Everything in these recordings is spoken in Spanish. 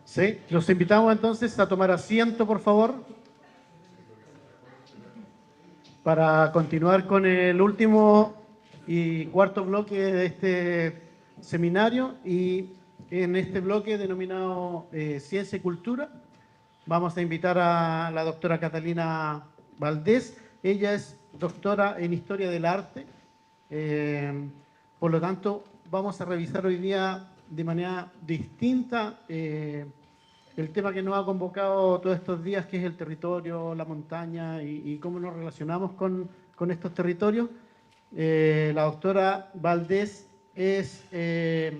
Sí, los invitamos entonces a tomar asiento, por favor, para continuar con el último y cuarto bloque de este seminario. Y en este bloque denominado Ciencia y Cultura, vamos a invitar a la doctora Catalina Valdés. Ella es doctora en Historia del Arte. Por lo tanto, vamos a revisar hoy día de manera distinta el tema que nos ha convocado todos estos días, que es el territorio, la montaña y cómo nos relacionamos con estos territorios. La doctora Valdés es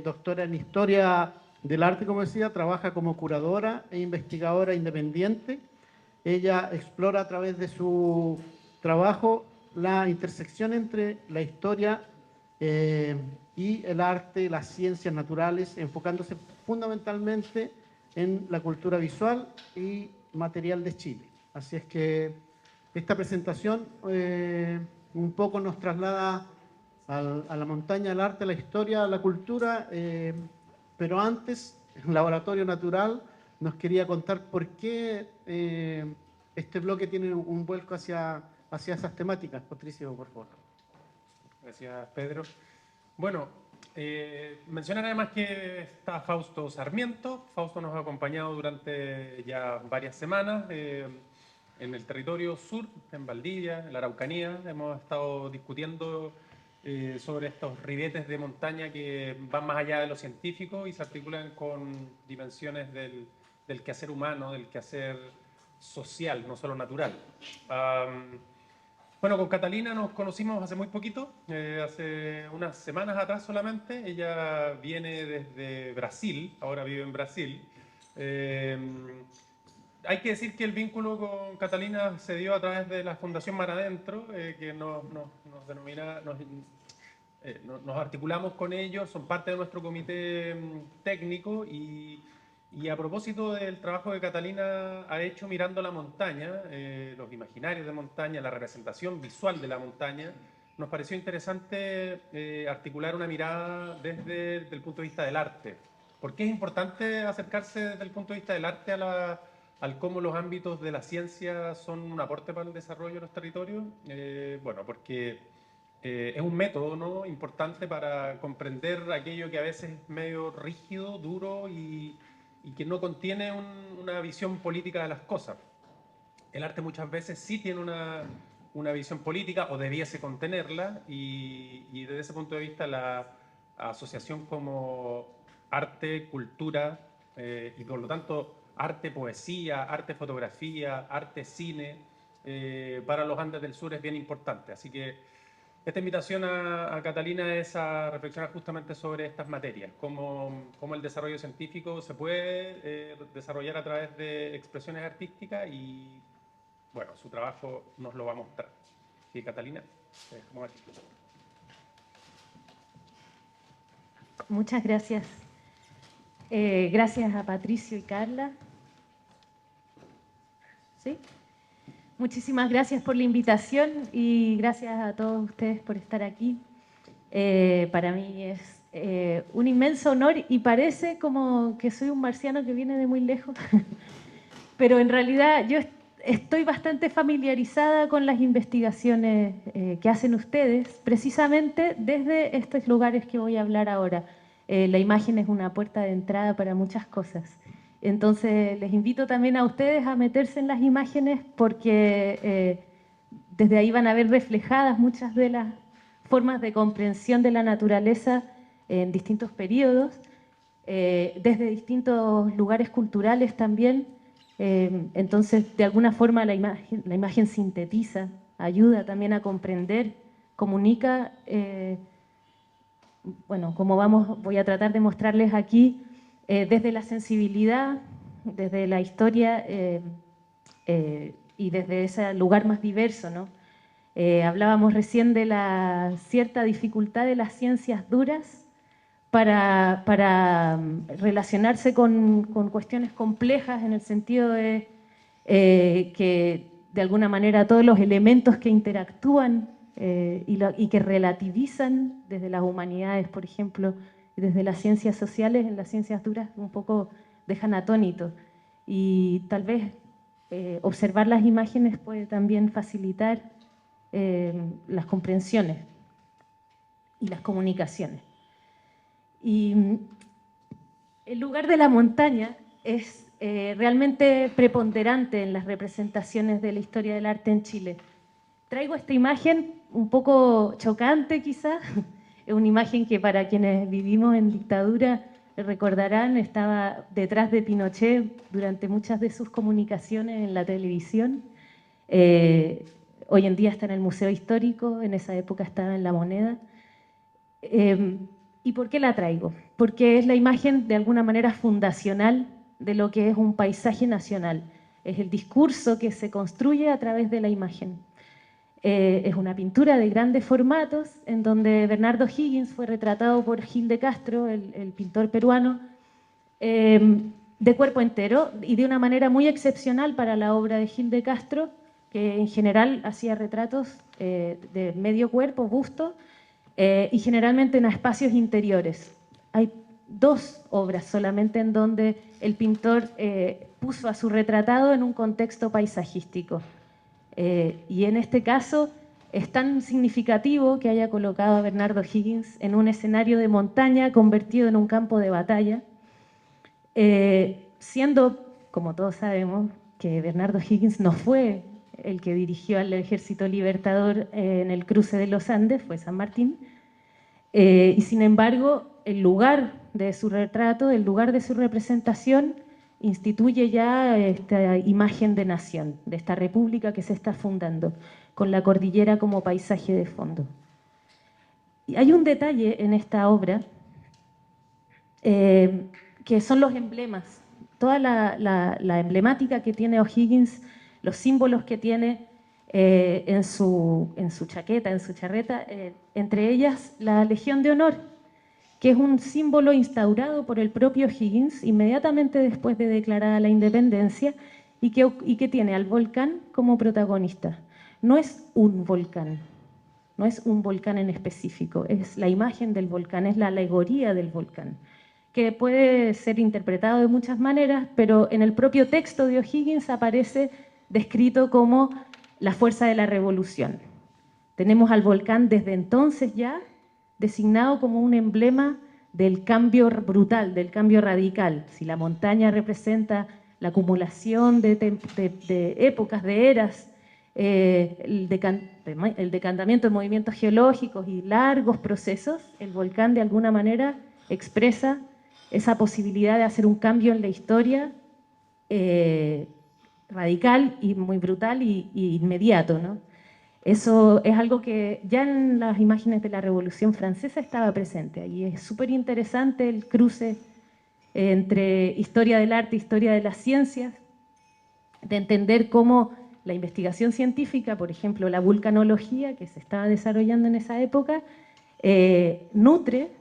doctora en Historia del Arte, como decía, trabaja como curadora e investigadora independiente. Ella explora a través de su trabajo la intersección entre la historia y el arte, las ciencias naturales, enfocándose fundamentalmente en la cultura visual y material de Chile. Así es que esta presentación un poco nos traslada a la montaña, al arte, a la historia, a la cultura, pero antes, el Laboratorio Natural nos quería contar por qué este bloque tiene un vuelco hacia esas temáticas. Patricio, por favor. Gracias, Pedro. Bueno, mencionar además que está Fausto Sarmiento. Fausto nos ha acompañado durante ya varias semanas en el territorio sur, en Valdivia, en la Araucanía. Hemos estado discutiendo sobre estos ribetes de montaña que van más allá de lo científico y se articulan con dimensiones del quehacer humano, del quehacer social, no solo natural. Bueno, con Catalina nos conocimos hace muy poquito, hace unas semanas atrás solamente. Ella viene desde Brasil, ahora vive en Brasil. Hay que decir que el vínculo con Catalina se dio a través de la Fundación Mar Adentro, que nos articulamos con ellos, son parte de nuestro comité técnico y a propósito del trabajo que Catalina ha hecho mirando la montaña, los imaginarios de montaña, la representación visual de la montaña, nos pareció interesante articular una mirada desde el punto de vista del arte. ¿Por qué es importante acercarse desde el punto de vista del arte al cómo los ámbitos de la ciencia son un aporte para el desarrollo de los territorios? Bueno, porque es un método, ¿no?, importante para comprender aquello que a veces es medio rígido, duro y que no contiene una visión política de las cosas. El arte muchas veces sí tiene una visión política o debiese contenerla y desde ese punto de vista la asociación como arte, cultura y por lo tanto arte, poesía, arte, fotografía, arte, cine, para los Andes del Sur es bien importante. Así que esta invitación a Catalina es a reflexionar justamente sobre estas materias, cómo el desarrollo científico se puede desarrollar a través de expresiones artísticas y, bueno, su trabajo nos lo va a mostrar. Sí, Catalina, te dejamos aquí. Muchas gracias. Gracias a Patricio y Carla. ¿Sí? Muchísimas gracias por la invitación y gracias a todos ustedes por estar aquí. Para mí es un inmenso honor y parece como que soy un marciano que viene de muy lejos, pero en realidad yo estoy bastante familiarizada con las investigaciones que hacen ustedes, precisamente desde estos lugares que voy a hablar ahora. La imagen es una puerta de entrada para muchas cosas. Entonces, les invito también a ustedes a meterse en las imágenes porque desde ahí van a ver reflejadas muchas de las formas de comprensión de la naturaleza en distintos periodos, desde distintos lugares culturales también. Entonces, de alguna forma, la imagen sintetiza, ayuda también a comprender, comunica. Bueno, como voy a tratar de mostrarles aquí, desde la sensibilidad, desde la historia y desde ese lugar más diverso, ¿no? Hablábamos recién de la cierta dificultad de las ciencias duras para relacionarse con cuestiones complejas en el sentido de que de alguna manera todos los elementos que interactúan y que relativizan desde las humanidades, por ejemplo, y desde las ciencias sociales, en las ciencias duras, un poco dejan atónito. Y tal vez observar las imágenes puede también facilitar las comprensiones y las comunicaciones. Y el lugar de la montaña es realmente preponderante en las representaciones de la historia del arte en Chile. Traigo esta imagen un poco chocante quizás, es una imagen que para quienes vivimos en dictadura recordarán, estaba detrás de Pinochet durante muchas de sus comunicaciones en la televisión. Hoy en día está en el Museo Histórico, en esa época estaba en La Moneda. ¿Y por qué la traigo? Porque es la imagen de alguna manera fundacional de lo que es un paisaje nacional. Es el discurso que se construye a través de la imagen. Es una pintura de grandes formatos en donde Bernardo Higgins fue retratado por Gil de Castro, el pintor peruano, de cuerpo entero y de una manera muy excepcional para la obra de Gil de Castro, que en general hacía retratos de medio cuerpo, busto, y generalmente en espacios interiores. Hay 2 obras solamente en donde el pintor puso a su retratado en un contexto paisajístico. Y en este caso es tan significativo que haya colocado a Bernardo Higgins en un escenario de montaña convertido en un campo de batalla, siendo, como todos sabemos, que Bernardo Higgins no fue el que dirigió al Ejército Libertador en el cruce de los Andes, fue San Martín, y sin embargo el lugar de su retrato, el lugar de su representación, instituye ya esta imagen de nación, de esta república que se está fundando, con la cordillera como paisaje de fondo. Y hay un detalle en esta obra que son los emblemas, toda la emblemática que tiene O'Higgins, los símbolos que tiene en su chaqueta, en su charreta, entre ellas la Legión de Honor, que es un símbolo instaurado por el propio Higgins inmediatamente después de declarada la independencia y que tiene al volcán como protagonista. No es un volcán, no es un volcán en específico, es la imagen del volcán, es la alegoría del volcán, que puede ser interpretado de muchas maneras, pero en el propio texto de O'Higgins aparece descrito como la fuerza de la revolución. Tenemos al volcán desde entonces ya designado como un emblema del cambio brutal, del cambio radical. Si la montaña representa la acumulación de épocas, de eras, el decantamiento de movimientos geológicos y largos procesos, el volcán de alguna manera expresa esa posibilidad de hacer un cambio en la historia radical y muy brutal y inmediato, ¿no? Eso es algo que ya en las imágenes de la Revolución Francesa estaba presente y es súper interesante el cruce entre historia del arte e historia de las ciencias, de entender cómo la investigación científica, por ejemplo, la vulcanología que se estaba desarrollando en esa época, nutre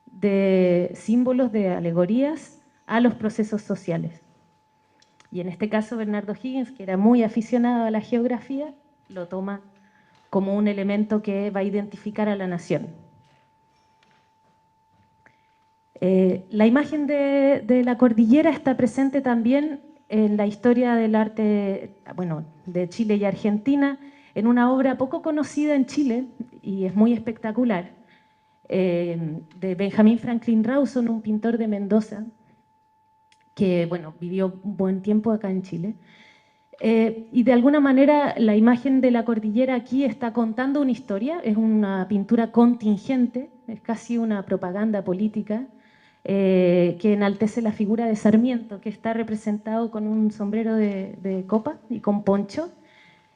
de símbolos, de alegorías a los procesos sociales. Y en este caso Bernardo Higgins, que era muy aficionado a la geografía, lo toma como un elemento que va a identificar a la nación. La imagen de la cordillera está presente también en la historia del arte, bueno, de Chile y Argentina, en una obra poco conocida en Chile y es muy espectacular, de Benjamin Franklin Rawson, un pintor de Mendoza, que bueno, vivió un buen tiempo acá en Chile. Y de alguna manera la imagen de la cordillera aquí está contando una historia, es una pintura contingente, es casi una propaganda política, que enaltece la figura de Sarmiento, que está representado con un sombrero de copa y con poncho,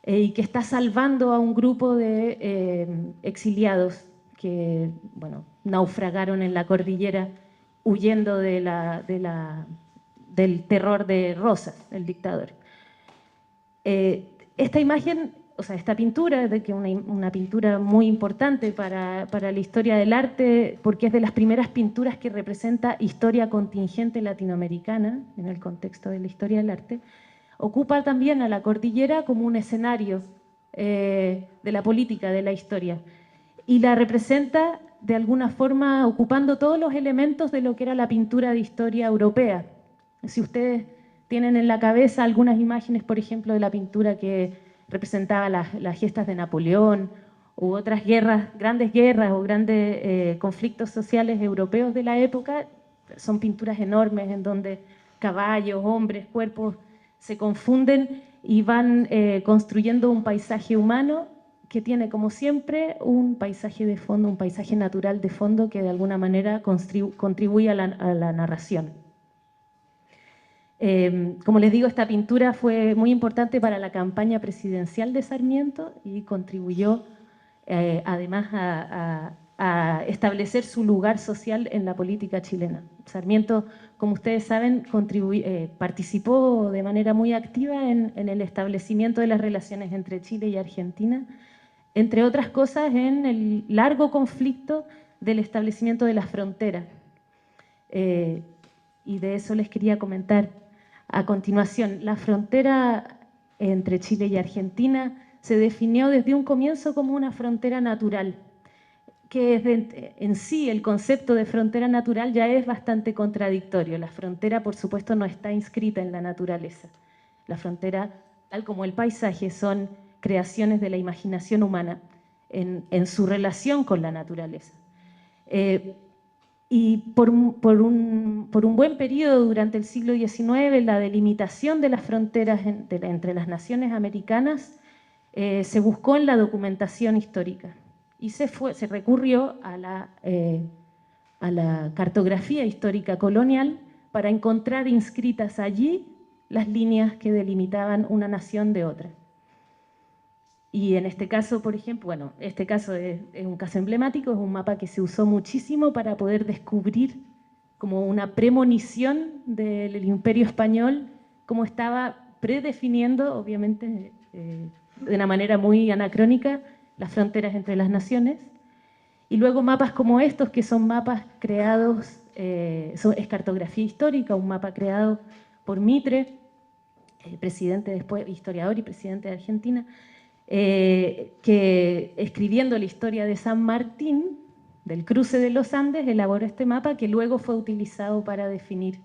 y que está salvando a un grupo de exiliados que bueno, naufragaron en la cordillera huyendo del terror de Rosas, el dictador. Esta imagen, o sea, esta pintura, de que una pintura muy importante para la historia del arte, porque es de las primeras pinturas que representa historia contingente latinoamericana, en el contexto de la historia del arte, ocupa también a la cordillera como un escenario de la política, de la historia. Y la representa de alguna forma ocupando todos los elementos de lo que era la pintura de historia europea. Si ustedes tienen en la cabeza algunas imágenes, por ejemplo, de la pintura que representaba las gestas de Napoleón u otras guerras, grandes guerras o grandes conflictos sociales europeos de la época, son pinturas enormes en donde caballos, hombres, cuerpos se confunden y van construyendo un paisaje humano que tiene, como siempre, un paisaje de fondo, un paisaje natural de fondo que de alguna manera contribuye a la narración. Como les digo, esta pintura fue muy importante para la campaña presidencial de Sarmiento y contribuyó además a establecer su lugar social en la política chilena. Sarmiento, como ustedes saben, participó de manera muy activa en el establecimiento de las relaciones entre Chile y Argentina, entre otras cosas en el largo conflicto del establecimiento de las fronteras. Y de eso les quería comentar a continuación. La frontera entre Chile y Argentina se definió desde un comienzo como una frontera natural, que en sí el concepto de frontera natural ya es bastante contradictorio. La frontera, por supuesto, no está inscrita en la naturaleza. La frontera, tal como el paisaje, son creaciones de la imaginación humana en su relación con la naturaleza. Y por un buen periodo durante el siglo XIX, la delimitación de las fronteras entre las naciones americanas se buscó en la documentación histórica y se recurrió a la cartografía histórica colonial para encontrar inscritas allí las líneas que delimitaban una nación de otra. Y en este caso, por ejemplo, bueno, este caso es un caso emblemático, es un mapa que se usó muchísimo para poder descubrir como una premonición del Imperio Español, cómo estaba predefiniendo, obviamente, de una manera muy anacrónica, las fronteras entre las naciones. Y luego mapas como estos, que son mapas creados, es cartografía histórica, un mapa creado por Mitre, presidente después, historiador y presidente de Argentina, que escribiendo la historia de San Martín, del cruce de los Andes, elaboró este mapa que luego fue utilizado para definir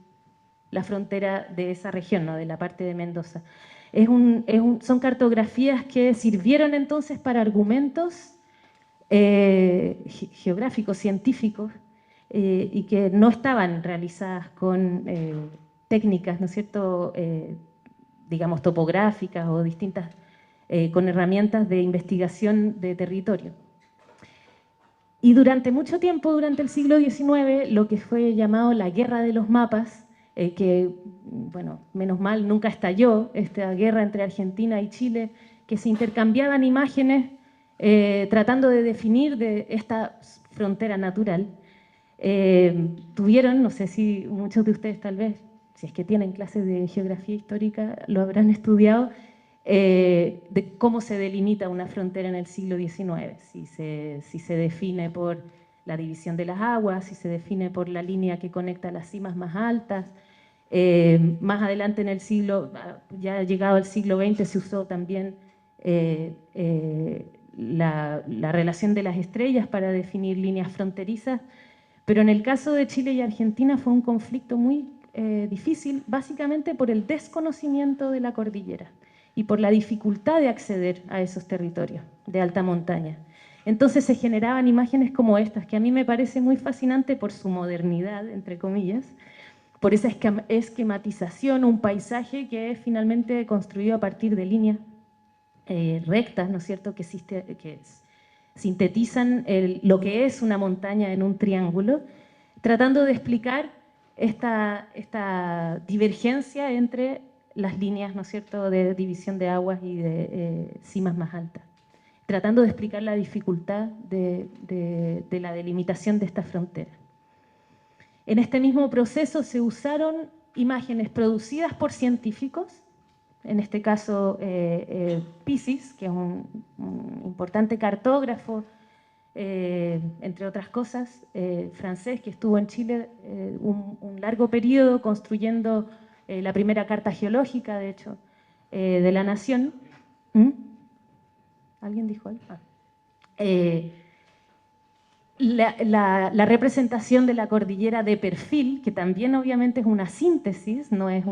la frontera de esa región, ¿no? De la parte de Mendoza. Son cartografías que sirvieron entonces para argumentos geográficos, científicos, y que no estaban realizadas con técnicas, ¿no es cierto?, digamos, topográficas o distintas, con herramientas de investigación de territorio. Y durante mucho tiempo, durante el siglo XIX, lo que fue llamado la guerra de los mapas, que, bueno, menos mal nunca estalló, esta guerra entre Argentina y Chile, que se intercambiaban imágenes tratando de definir de esta frontera natural. Tuvieron, no sé si muchos de ustedes tal vez, si es que tienen clases de geografía histórica, lo habrán estudiado, de cómo se delimita una frontera en el siglo XIX, si se define por la división de las aguas, si se define por la línea que conecta las cimas más altas. Más adelante en el siglo, ya llegado al siglo XX, se usó también la relación de las estrellas para definir líneas fronterizas, pero en el caso de Chile y Argentina fue un conflicto muy difícil, básicamente por el desconocimiento de la cordillera y por la dificultad de acceder a esos territorios de alta montaña. Entonces se generaban imágenes como estas, que a mí me parece muy fascinante por su modernidad, entre comillas, por esa esquematización, un paisaje que es finalmente construido a partir de líneas rectas, ¿no es cierto?, que sintetizan lo que es una montaña en un triángulo, tratando de explicar esta divergencia entre las líneas, ¿no es cierto?, de división de aguas y de cimas más altas, tratando de explicar la dificultad de la delimitación de esta frontera. En este mismo proceso se usaron imágenes producidas por científicos, en este caso Pisis, que es un importante cartógrafo, entre otras cosas, francés, que estuvo en Chile un largo periodo construyendo la primera carta geológica, de hecho, de la nación. ¿Alguien dijo algo? La representación de la cordillera de perfil, que también obviamente es una síntesis, no es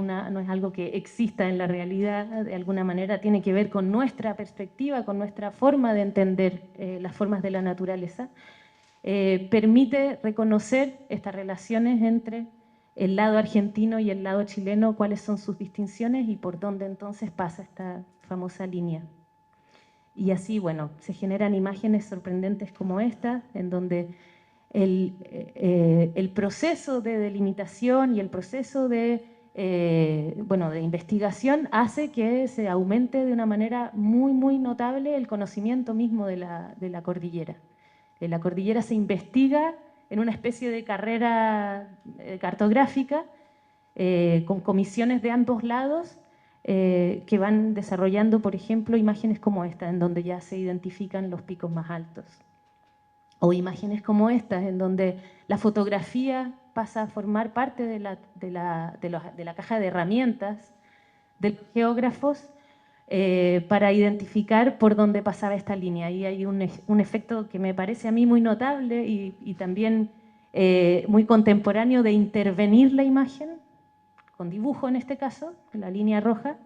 algo que exista en la realidad, de alguna manera tiene que ver con nuestra perspectiva, con nuestra forma de entender las formas de la naturaleza, permite reconocer estas relaciones entre el lado argentino y el lado chileno, cuáles son sus distinciones y por dónde entonces pasa esta famosa línea. Y así, bueno, se generan imágenes sorprendentes como esta, en donde el proceso de delimitación y el proceso de investigación hace que se aumente de una manera muy, muy notable el conocimiento mismo de la cordillera. La cordillera se investiga en una especie de carrera cartográfica con comisiones de ambos lados, que van desarrollando, por ejemplo, imágenes como esta, en donde ya se identifican los picos más altos. O imágenes como estas, en donde la fotografía pasa a formar parte de la caja de herramientas de los geógrafos para identificar por dónde pasaba esta línea. Y hay un efecto que me parece a mí muy notable y también muy contemporáneo de intervenir la imagen con dibujo en este caso, la línea roja,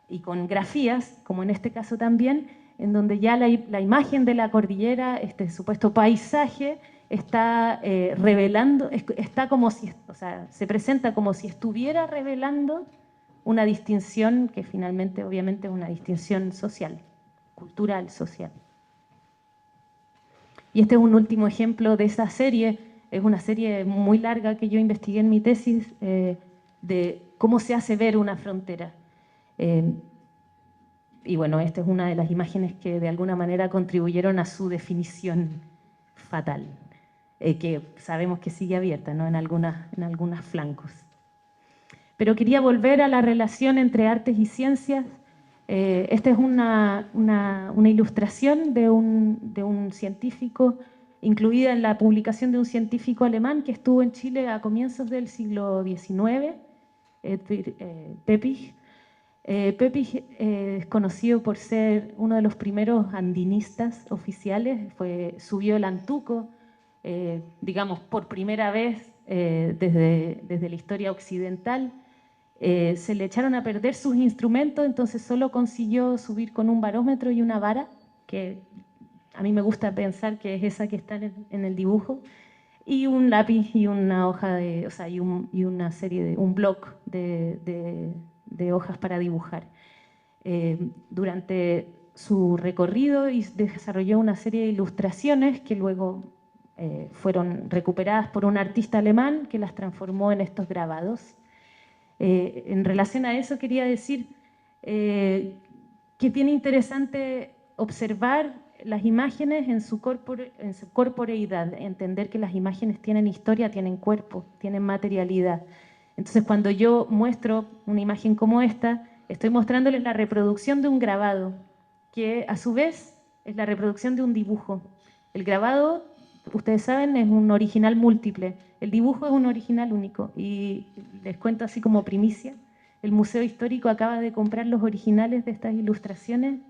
y con grafías, como en este caso también, en donde ya la imagen de la cordillera, este supuesto paisaje, está revelando, está como si, o sea, se presenta como si estuviera revelando una distinción que finalmente, obviamente, es una distinción social, cultural, social. Y este es un último ejemplo de esa serie, es una serie muy larga que yo investigué en mi tesis, de cómo se hace ver una frontera. Y bueno, esta es una de las imágenes que de alguna manera contribuyeron a su definición fatal, que sabemos que sigue abierta, ¿no? en algunos flancos. Pero quería volver a la relación entre artes y ciencias. Esta es una ilustración de un científico, incluida en la publicación de un científico alemán que estuvo en Chile a comienzos del siglo XIX, Peppich. Peppich es conocido por ser uno de los primeros andinistas oficiales, subió el Antuco, digamos, por primera vez desde la historia occidental. Se le echaron a perder sus instrumentos, entonces solo consiguió subir con un barómetro y una vara, que a mí me gusta pensar que es esa que está en el dibujo, y un lápiz y una hoja y una serie de un bloc de hojas para dibujar. Durante su recorrido desarrolló una serie de ilustraciones que luego fueron recuperadas por un artista alemán que las transformó en estos grabados. En relación a eso quería decir que es bien interesante observar las imágenes en su corporeidad, entender que las imágenes tienen historia, tienen cuerpo, tienen materialidad. Entonces cuando yo muestro una imagen como esta, estoy mostrándoles la reproducción de un grabado, que a su vez es la reproducción de un dibujo. El grabado, ustedes saben, es un original múltiple. El dibujo es un original único. Y les cuento así como primicia, el Museo Histórico acaba de comprar los originales de estas ilustraciones,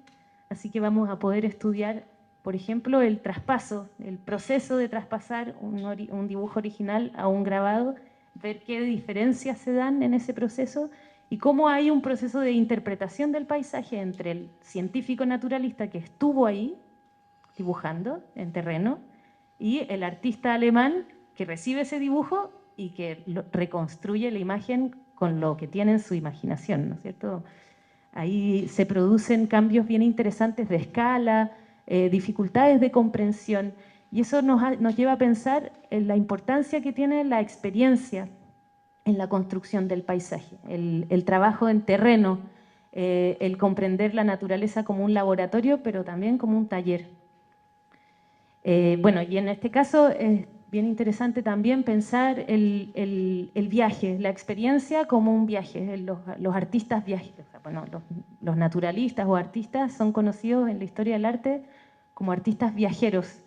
así que vamos a poder estudiar, por ejemplo, el traspaso, el proceso de traspasar un dibujo original a un grabado, ver qué diferencias se dan en ese proceso y cómo hay un proceso de interpretación del paisaje entre el científico naturalista que estuvo ahí dibujando en terreno y el artista alemán que recibe ese dibujo y que reconstruye la imagen con lo que tiene en su imaginación, ¿no es cierto? Ahí se producen cambios bien interesantes de escala, dificultades de comprensión, y eso nos lleva a pensar en la importancia que tiene la experiencia en la construcción del paisaje, el trabajo en terreno, el comprender la naturaleza como un laboratorio, pero también como un taller. Bueno, y en este caso es bien interesante también pensar el viaje, la experiencia como un viaje. Los artistas viajeros, bueno, los naturalistas o artistas son conocidos en la historia del arte como artistas viajeros.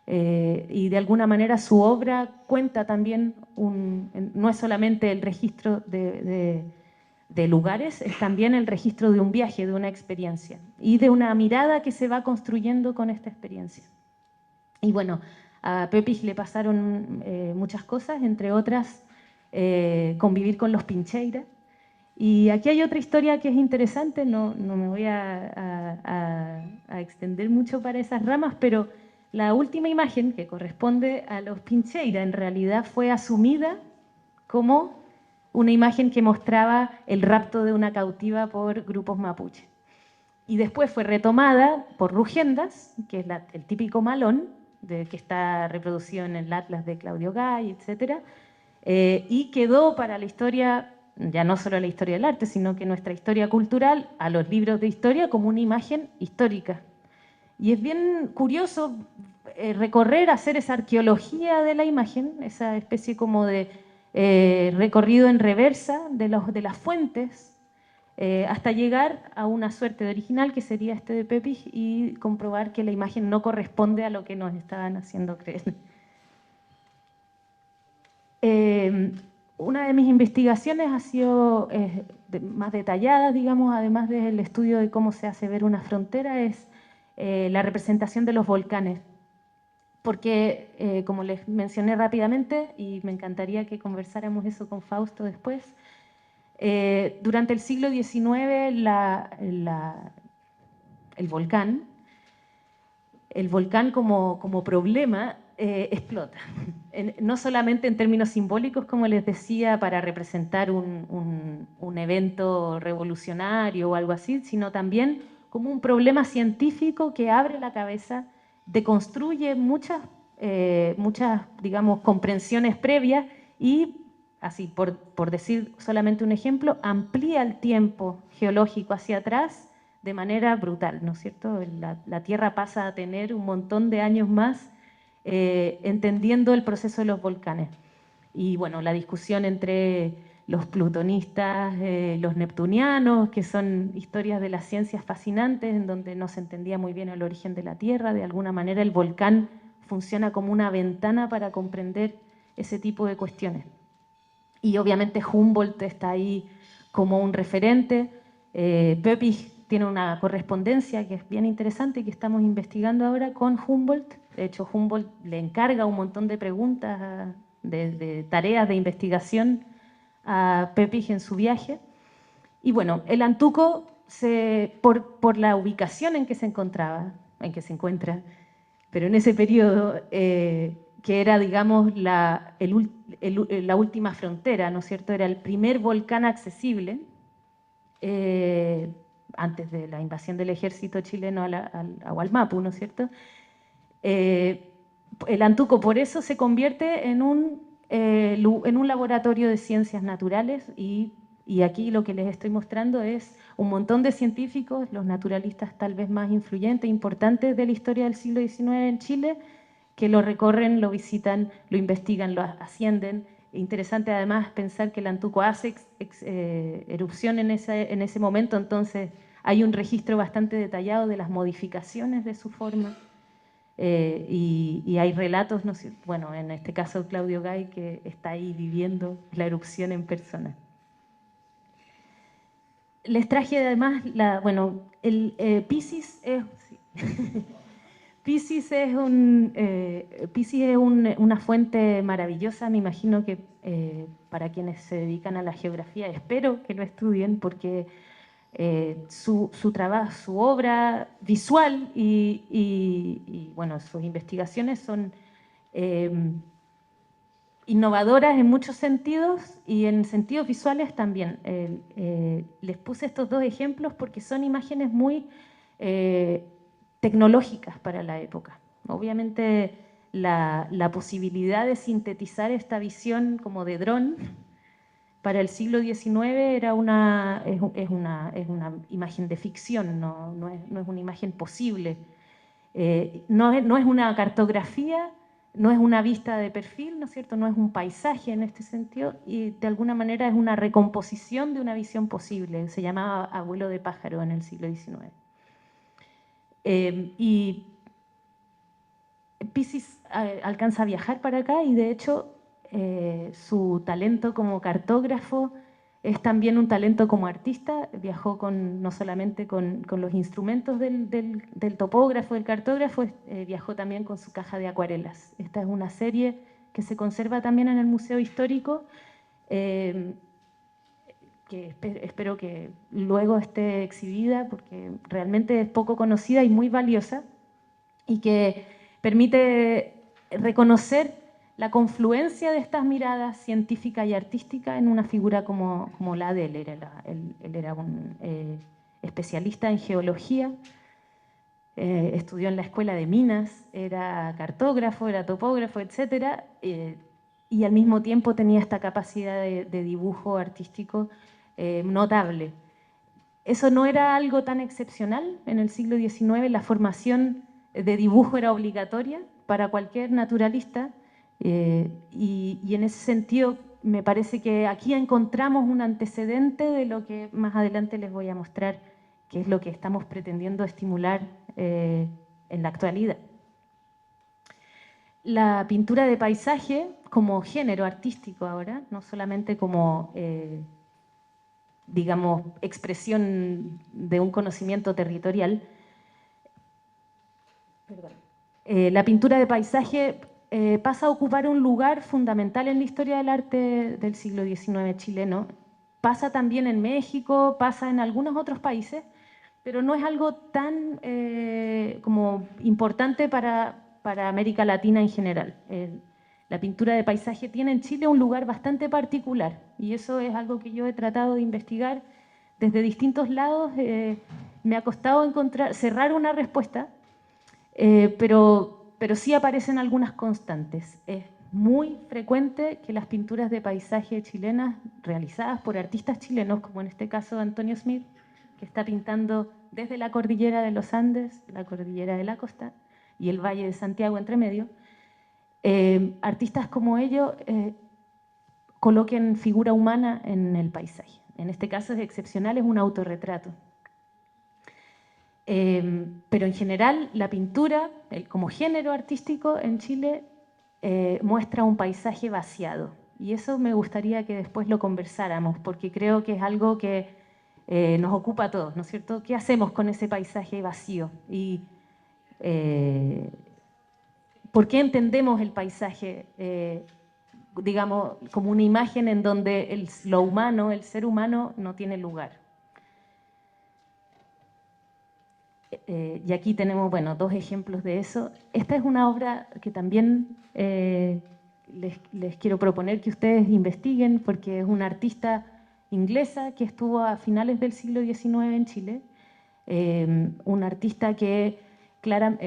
Y de alguna manera su obra cuenta también, no es solamente el registro de de lugares es también el registro de un viaje, de una experiencia y de una mirada que se va construyendo con esta experiencia. Y bueno, a Pepis le pasaron muchas cosas, entre otras convivir con los Pincheira. Y aquí hay otra historia que es interesante, no me voy a extender mucho para esas ramas, pero la última imagen que corresponde a los Pincheira en realidad fue asumida como una imagen que mostraba el rapto de una cautiva por grupos mapuche. Y después fue retomada por Rugendas, que es el típico malón, que está reproducido en el Atlas de Claudio Gay, etc. Y quedó para la historia, ya no solo la historia del arte, sino que nuestra historia cultural, a los libros de historia, como una imagen histórica. Y es bien curioso recorrer, hacer esa arqueología de la imagen, esa especie como de recorrido en reversa de las fuentes, hasta llegar a una suerte de original que sería este de Pepis y comprobar que la imagen no corresponde a lo que nos estaban haciendo creer. Una de mis investigaciones ha sido más detallada, digamos, además del estudio de cómo se hace ver una frontera, es la representación de los volcanes. Porque, como les mencioné rápidamente, y me encantaría que conversáramos eso con Fausto después, durante el siglo XIX el volcán como problema explota. No solamente en términos simbólicos, como les decía, para representar un evento revolucionario o algo así, sino también como un problema científico que abre la cabeza, deconstruye muchas, digamos, comprensiones previas y, así por decir solamente un ejemplo, amplía el tiempo geológico hacia atrás de manera brutal, ¿no es cierto? La Tierra pasa a tener un montón de años más entendiendo el proceso de los volcanes. Y bueno, la discusión entre los plutonistas, los neptunianos, que son historias de las ciencias fascinantes, en donde no se entendía muy bien el origen de la Tierra. De alguna manera el volcán funciona como una ventana para comprender ese tipo de cuestiones. Y obviamente Humboldt está ahí como un referente. Pepys tiene una correspondencia que es bien interesante y que estamos investigando ahora con Humboldt. De hecho, Humboldt le encarga un montón de preguntas, de tareas de investigación a Pepys en su viaje. Y bueno, el Antuco, por la ubicación en que se encontraba, en que se encuentra, pero en ese periodo, que era, digamos, la última frontera, ¿no es cierto? Era el primer volcán accesible antes de la invasión del ejército chileno a Hualmapu, ¿no es cierto? El Antuco por eso se convierte en un laboratorio de ciencias naturales y aquí lo que les estoy mostrando es un montón de científicos, los naturalistas tal vez más influyentes, importantes de la historia del siglo XIX en Chile, que lo recorren, lo visitan, lo investigan, lo ascienden. Interesante además pensar que el Antuco hace erupción en ese momento, entonces hay un registro bastante detallado de las modificaciones de su forma. Y hay relatos, no sé, bueno, en este caso Claudio Gay, que está ahí viviendo la erupción en persona. Les traje además, bueno, el Piscis es... Piscis es una fuente maravillosa, me imagino que para quienes se dedican a la geografía, espero que lo estudien porque su trabajo, su obra visual y, bueno, sus investigaciones son innovadoras en muchos sentidos y en sentidos visuales también. Les puse estos dos ejemplos porque son imágenes muy tecnológicas para la época. Obviamente la posibilidad de sintetizar esta visión como de dron para el siglo XIX es una imagen de ficción, no es una imagen posible. No es una cartografía, no es una vista de perfil, ¿no es cierto? No es un paisaje en este sentido y de alguna manera es una recomposición de una visión posible. Se llamaba abuelo de pájaro en el siglo XIX. Y Piscis alcanza a viajar para acá y de hecho su talento como cartógrafo es también un talento como artista, viajó no solamente con los instrumentos del topógrafo, del cartógrafo, viajó también con su caja de acuarelas. Esta es una serie que se conserva también en el Museo Histórico, que espero que luego esté exhibida porque realmente es poco conocida y muy valiosa, y que permite reconocer la confluencia de estas miradas científica y artística en una figura como la de él. Él era un especialista en geología, estudió en la Escuela de Minas, era cartógrafo, era topógrafo, etc. Y al mismo tiempo tenía esta capacidad de dibujo artístico notable. Eso no era algo tan excepcional en el siglo XIX, la formación de dibujo era obligatoria para cualquier naturalista, y en ese sentido me parece que aquí encontramos un antecedente de lo que más adelante les voy a mostrar, que es lo que estamos pretendiendo estimular en la actualidad. La pintura de paisaje como género artístico ahora, no solamente como digamos, expresión de un conocimiento territorial. La pintura de paisaje pasa a ocupar un lugar fundamental en la historia del arte del siglo XIX chileno. Pasa también en México, pasa en algunos otros países, pero no es algo tan como importante para América Latina en general. La pintura de paisaje tiene en Chile un lugar bastante particular, y eso es algo que yo he tratado de investigar desde distintos lados. Me ha costado cerrar una respuesta, pero sí aparecen algunas constantes. Es muy frecuente que las pinturas de paisaje chilenas realizadas por artistas chilenos, como en este caso Antonio Smith, que está pintando desde la cordillera de los Andes, la cordillera de la costa y el Valle de Santiago entre medio, artistas como ellos coloquen figura humana en el paisaje. En este caso es excepcional, es un autorretrato. Pero en general la pintura, como género artístico en Chile, muestra un paisaje vaciado. Y eso me gustaría que después lo conversáramos, porque creo que es algo que nos ocupa a todos, ¿no es cierto? ¿Qué hacemos con ese paisaje vacío? Y ¿por qué entendemos el paisaje, digamos, como una imagen en donde lo humano, el ser humano, no tiene lugar? Y aquí tenemos, bueno, dos ejemplos de eso. Esta es una obra que también les quiero proponer que ustedes investiguen, porque es una artista inglesa que estuvo a finales del siglo XIX en Chile, una artista que,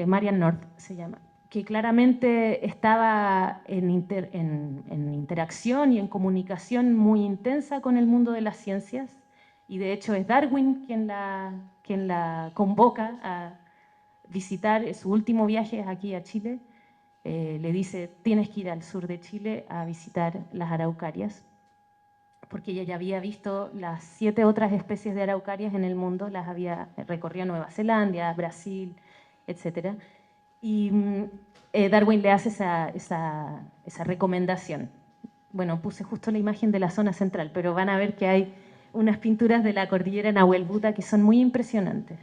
Marian North se llama, que claramente estaba en interacción y en comunicación muy intensa con el mundo de las ciencias, y de hecho es Darwin quien la convoca a visitar. Su último viaje es aquí a Chile. Le dice, tienes que ir al sur de Chile a visitar las araucarias, porque ella ya había visto las 7 otras especies de araucarias en el mundo, las había recorrido Nueva Zelanda, Brasil, etc. Y Darwin le hace esa recomendación. Bueno, puse justo la imagen de la zona central, pero van a ver que hay unas pinturas de la cordillera Nahuelbuta que son muy impresionantes.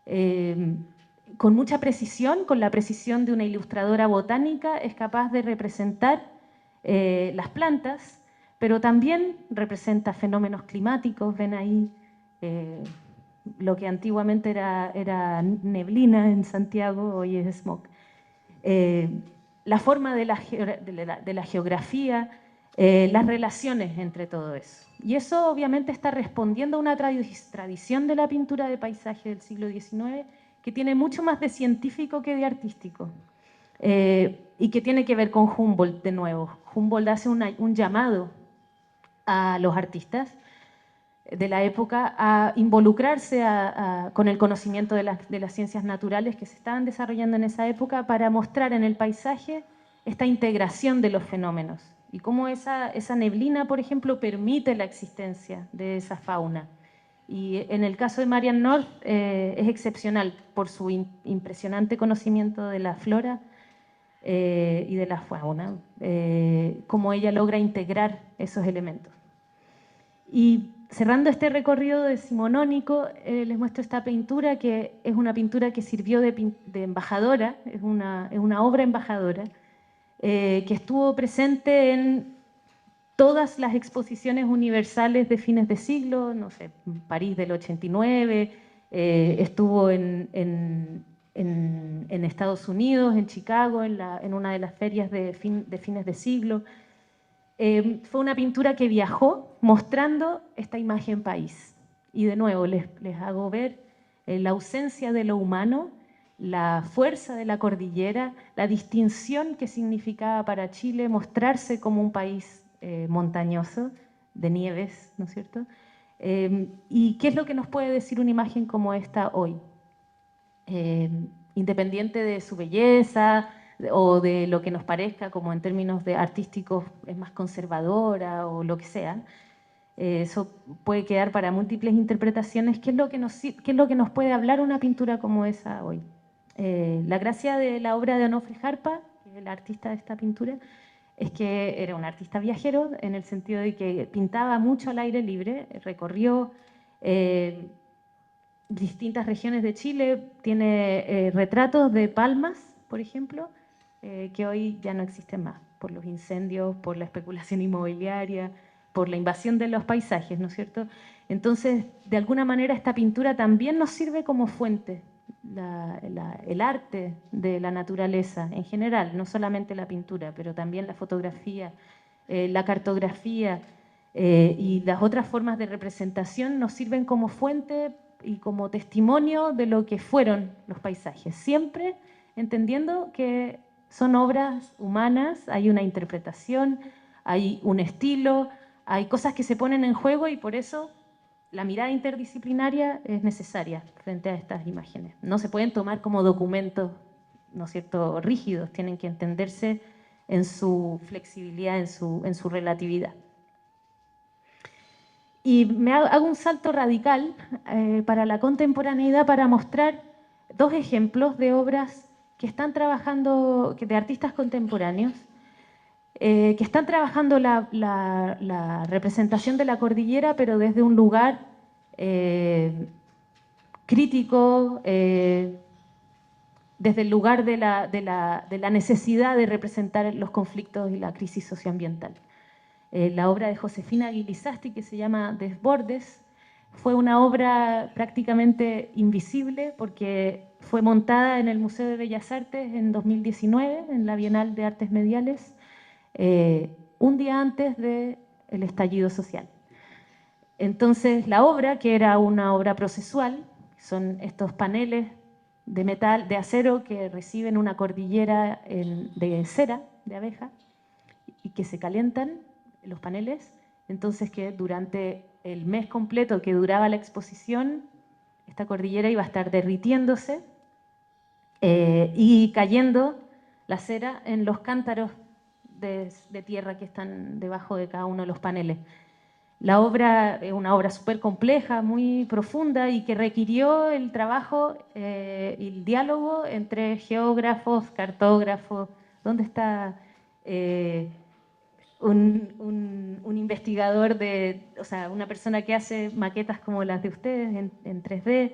Con mucha precisión, con la precisión de una ilustradora botánica, es capaz de representar las plantas, pero también representa fenómenos climáticos. Ven ahí lo que antiguamente era neblina en Santiago, hoy es smog. La forma de la geografía, las relaciones entre todo eso. Y eso obviamente está respondiendo a una tradición de la pintura de paisaje del siglo XIX que tiene mucho más de científico que de artístico, y que tiene que ver con Humboldt de nuevo. Humboldt hace un llamado a los artistas de la época a involucrarse con el conocimiento de las ciencias naturales que se estaban desarrollando en esa época, para mostrar en el paisaje esta integración de los fenómenos y cómo esa neblina, por ejemplo, permite la existencia de esa fauna. Y en el caso de Marian North es excepcional por su impresionante conocimiento de la flora y de la fauna, cómo ella logra integrar esos elementos. Y cerrando este recorrido decimonónico, les muestro esta pintura, que es una pintura que sirvió de embajadora, es una obra embajadora, que estuvo presente en todas las exposiciones universales de fines de siglo, no sé, París del 89, estuvo en Estados Unidos, en Chicago, en una de las ferias de fines de siglo. Fue una pintura que viajó mostrando esta imagen país. Y de nuevo les hago ver la ausencia de lo humano, la fuerza de la cordillera, la distinción que significaba para Chile mostrarse como un país montañoso, de nieves, ¿no es cierto? ¿Y qué es lo que nos puede decir una imagen como esta hoy? Independiente de su belleza o de lo que nos parezca como en términos de artísticos es más conservadora o lo que sea, eso puede quedar para múltiples interpretaciones. ¿Qué es lo que nos puede hablar una pintura como esa hoy? La gracia de la obra de Onofre Jarpa, que es el artista de esta pintura, es que era un artista viajero en el sentido de que pintaba mucho al aire libre, recorrió distintas regiones de Chile, tiene retratos de palmas, por ejemplo, que hoy ya no existen más, por los incendios, por la especulación inmobiliaria, por la invasión de los paisajes, ¿no es cierto? Entonces, de alguna manera esta pintura también nos sirve como fuente, el arte de la naturaleza en general, no solamente la pintura, pero también la fotografía, la cartografía y las otras formas de representación nos sirven como fuente y como testimonio de lo que fueron los paisajes, siempre entendiendo que son obras humanas, hay una interpretación, hay un estilo, hay cosas que se ponen en juego y por eso la mirada interdisciplinaria es necesaria frente a estas imágenes. No se pueden tomar como documentos, ¿no es cierto?, rígidos, tienen que entenderse en su flexibilidad, en su relatividad. Y hago un salto radical para la contemporaneidad para mostrar dos ejemplos de obras que están trabajando, de artistas contemporáneos, que están trabajando la representación de la cordillera, pero desde un lugar crítico, desde el lugar de la necesidad de representar los conflictos y la crisis socioambiental. La obra de Josefina Guilizasti, que se llama Desbordes, fue una obra prácticamente invisible porque fue montada en el Museo de Bellas Artes en 2019, en la Bienal de Artes Mediales, un día antes del estallido social. Entonces, la obra, que era una obra procesual, son estos paneles de metal, de acero, que reciben una cordillera de cera, de abeja, y que se calientan los paneles, entonces que durante el mes completo que duraba la exposición, esta cordillera iba a estar derritiéndose y cayendo la cera en los cántaros de tierra que están debajo de cada uno de los paneles. La obra es una obra súper compleja, muy profunda y que requirió el trabajo y el diálogo entre geógrafos, cartógrafos. ¿Dónde está un investigador, o sea, una persona que hace maquetas como las de ustedes en 3D?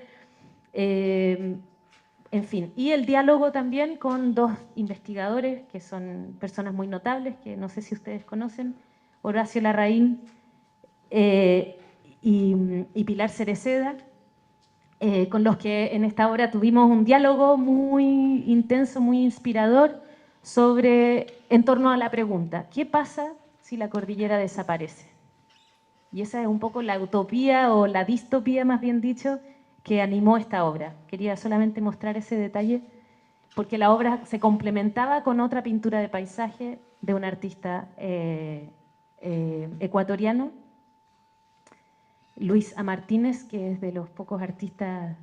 En fin, y el diálogo también con dos investigadores que son personas muy notables, que no sé si ustedes conocen, Horacio Larraín y Pilar Cereceda, con los que en esta obra tuvimos un diálogo muy intenso, muy inspirador, en torno a la pregunta, ¿qué pasa si la cordillera desaparece? Y esa es un poco la utopía o la distopía, más bien dicho, que animó esta obra. Quería solamente mostrar ese detalle porque la obra se complementaba con otra pintura de paisaje de un artista ecuatoriano, Luis A. Martínez, que es de los pocos artistas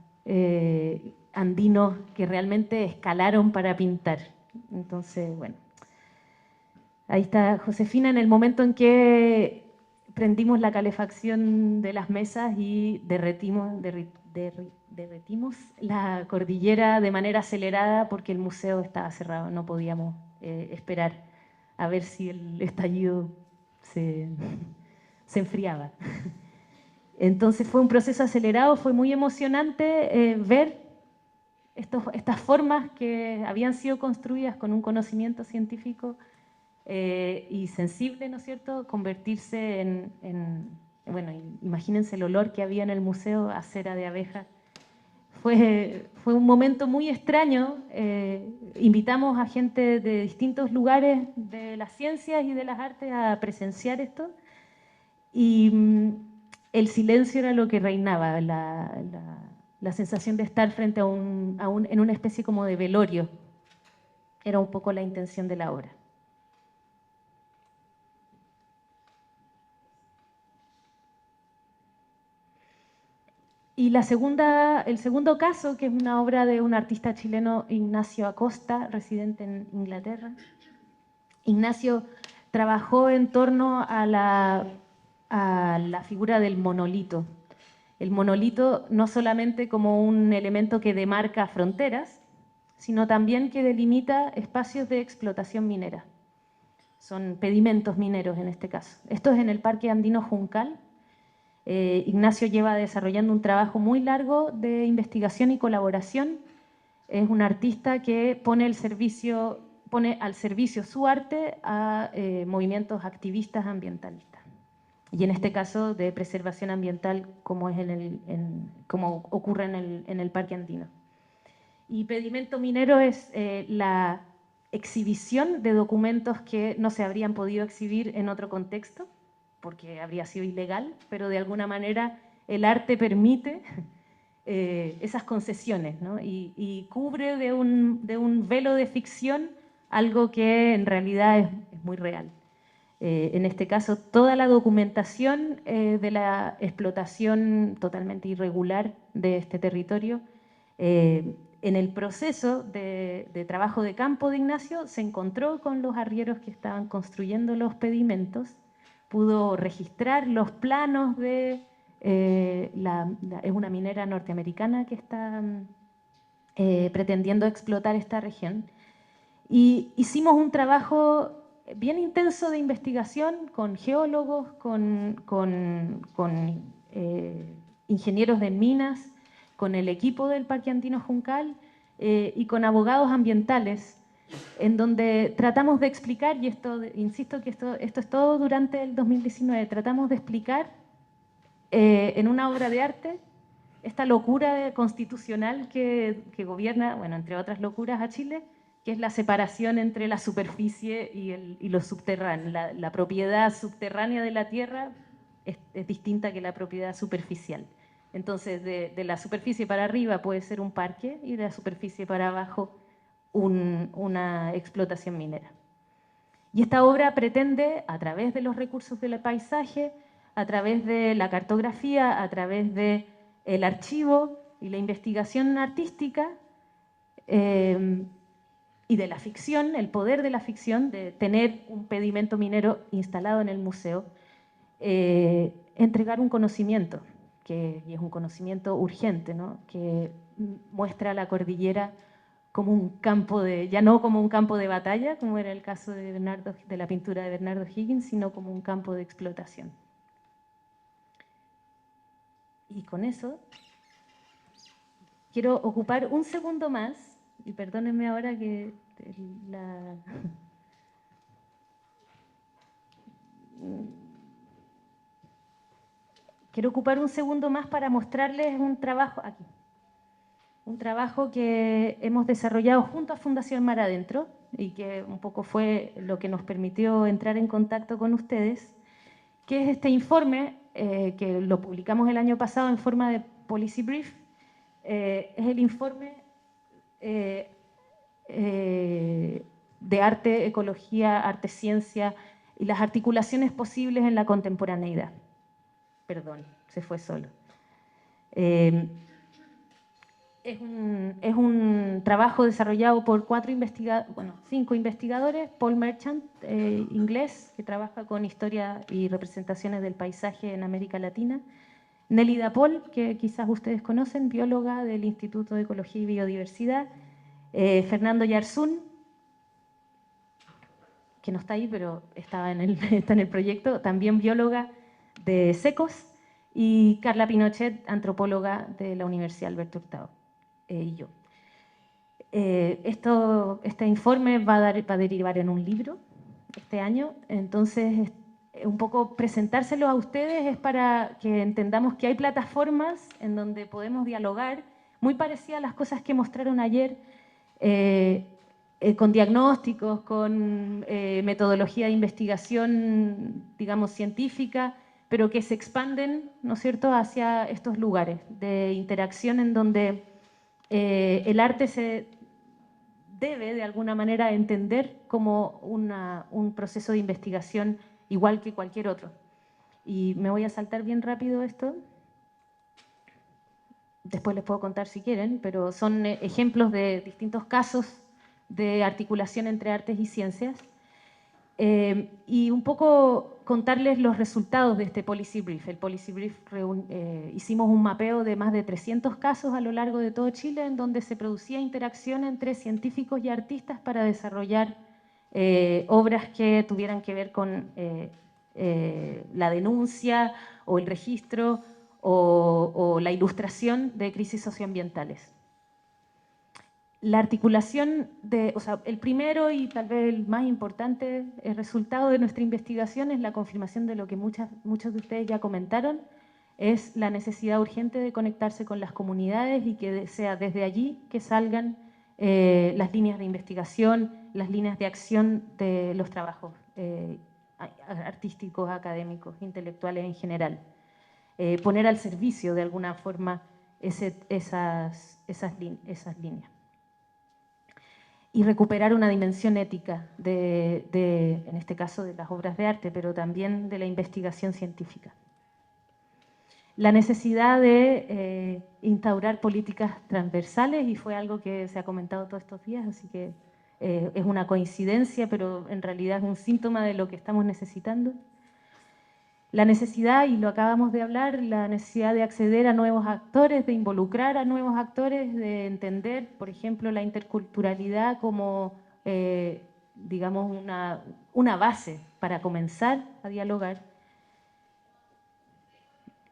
andinos que realmente escalaron para pintar. Entonces, bueno, ahí está Josefina en el momento en que prendimos la calefacción de las mesas y derretimos la cordillera de manera acelerada porque el museo estaba cerrado, no podíamos esperar a ver si el estallido se enfriaba. Entonces fue un proceso acelerado, fue muy emocionante ver estas formas que habían sido construidas con un conocimiento científico y sensible, ¿no es cierto?, convertirse bueno, imagínense el olor que había en el museo a cera de abeja. Fue un momento muy extraño. Invitamos a gente de distintos lugares de las ciencias y de las artes a presenciar esto. Y el silencio era lo que reinaba, la sensación de estar frente en una especie como de velorio. Era un poco la intención de la obra. Y el segundo caso, que es una obra de un artista chileno, Ignacio Acosta, residente en Inglaterra. Ignacio trabajó en torno a la figura del monolito. El monolito no solamente como un elemento que demarca fronteras, sino también que delimita espacios de explotación minera. Son pedimentos mineros en este caso. Esto es en el Parque Andino Juncal. Ignacio lleva desarrollando un trabajo muy largo de investigación y colaboración. Es un artista que pone al servicio su arte a movimientos activistas ambientalistas. Y en este caso de preservación ambiental, como ocurre en el Parque Andino. Y pedimento minero es la exhibición de documentos que no se habrían podido exhibir en otro contexto, porque habría sido ilegal, pero de alguna manera el arte permite esas concesiones, ¿no? Y cubre de un velo de ficción algo que en realidad es muy real. En este caso, toda la documentación de la explotación totalmente irregular de este territorio. En el proceso de trabajo de campo de Ignacio se encontró con los arrieros que estaban construyendo los pedimentos, pudo registrar los planos de... es una minera norteamericana que está pretendiendo explotar esta región. Y hicimos un trabajo bien intenso de investigación con geólogos, con ingenieros de minas, con el equipo del Parque Andino Juncal y con abogados ambientales, en donde tratamos de explicar, y insisto que esto es todo durante el 2019, tratamos de explicar en una obra de arte esta locura constitucional que gobierna, bueno, entre otras locuras, a Chile, que es la separación entre la superficie y lo subterráneo. La propiedad subterránea de la tierra es distinta que la propiedad superficial. Entonces, de la superficie para arriba puede ser un parque y de la superficie para abajo una explotación minera. Y esta obra pretende, a través de los recursos del paisaje, a través de la cartografía, a través del archivo y la investigación artística y de la ficción, el poder de la ficción, de tener un pedimento minero instalado en el museo, entregar un conocimiento, y es un conocimiento urgente, ¿no?, que muestra la cordillera como un campo ya no como un campo de batalla, como era el caso de la pintura de Bernardo Higgins, sino como un campo de explotación. Y con eso quiero ocupar un segundo más, y perdónenme ahora que quiero ocupar un segundo más para mostrarles un trabajo que hemos desarrollado junto a Fundación Mar Adentro y que un poco fue lo que nos permitió entrar en contacto con ustedes, que es este informe que lo publicamos el año pasado en forma de Policy Brief. Es el informe de arte, ecología, arte, ciencia y las articulaciones posibles en la contemporaneidad. Perdón, se fue solo. Es un trabajo desarrollado por 5 investigadores. Paul Merchant, inglés, que trabaja con historia y representaciones del paisaje en América Latina. Nélida Paul, que quizás ustedes conocen, bióloga del Instituto de Ecología y Biodiversidad. Fernando Yarzún, que no está ahí, pero está en el proyecto, también bióloga de SECOS. y Carla Pinochet, antropóloga de la Universidad Alberto Hurtado, y yo. Este informe va a derivar en un libro este año, entonces un poco presentárselo a ustedes es para que entendamos que hay plataformas en donde podemos dialogar, muy parecidas a las cosas que mostraron ayer, con diagnósticos, con metodología de investigación, digamos, científica, pero que se expanden, ¿no es cierto?, hacia estos lugares de interacción en donde el arte se debe, de alguna manera, entender como un proceso de investigación igual que cualquier otro. Y me voy a saltar bien rápido esto. Después les puedo contar si quieren, pero son ejemplos de distintos casos de articulación entre artes y ciencias. Y un poco contarles los resultados de este Policy Brief. El Policy Brief hicimos un mapeo de más de 300 casos a lo largo de todo Chile en donde se producía interacción entre científicos y artistas para desarrollar obras que tuvieran que ver con la denuncia o el registro o la ilustración de crisis socioambientales. La articulación el primero y tal vez el más importante resultado de nuestra investigación es la confirmación de lo que muchos de ustedes ya comentaron, es la necesidad urgente de conectarse con las comunidades y que sea desde allí que salgan las líneas de investigación, las líneas de acción de los trabajos artísticos, académicos, intelectuales en general. Poner al servicio de alguna forma esas líneas. Y recuperar una dimensión ética en este caso, de las obras de arte, pero también de la investigación científica. La necesidad de instaurar políticas transversales, y fue algo que se ha comentado todos estos días, así que es una coincidencia, pero en realidad es un síntoma de lo que estamos necesitando. La necesidad, y lo acabamos de hablar, la necesidad de acceder a nuevos actores, de involucrar a nuevos actores, de entender, por ejemplo, la interculturalidad como, digamos, una base para comenzar a dialogar.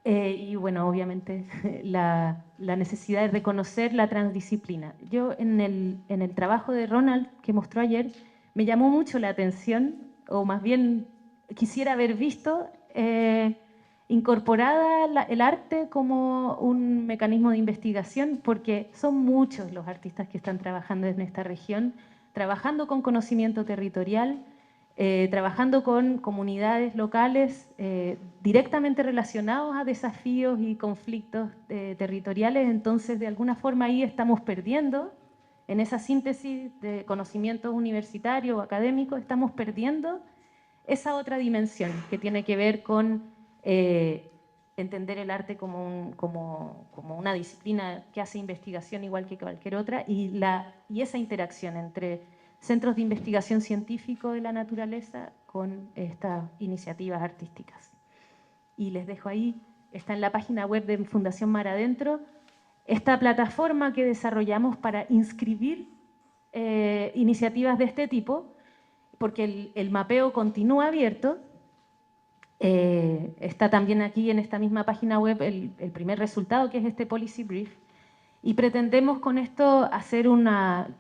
Y bueno, obviamente, la necesidad de reconocer la transdisciplina. Yo en el trabajo de Ronald que mostró ayer, me llamó mucho la atención, o más bien quisiera haber visto incorporada el arte como un mecanismo de investigación, porque son muchos los artistas que están trabajando en esta región, trabajando con conocimiento territorial, trabajando con comunidades locales directamente relacionados a desafíos y conflictos territoriales. Entonces, de alguna forma ahí estamos perdiendo, en esa síntesis de conocimientos universitarios o académicos, estamos perdiendo esa otra dimensión que tiene que ver con entender el arte como una disciplina que hace investigación igual que cualquier otra, y esa interacción entre centros de investigación científico de la naturaleza con estas iniciativas artísticas. Y les dejo ahí, está en la página web de Fundación Mar Adentro, esta plataforma que desarrollamos para inscribir iniciativas de este tipo, porque el mapeo continúa abierto. Está también aquí en esta misma página web el primer resultado, que es este Policy Brief, y pretendemos con esto hacer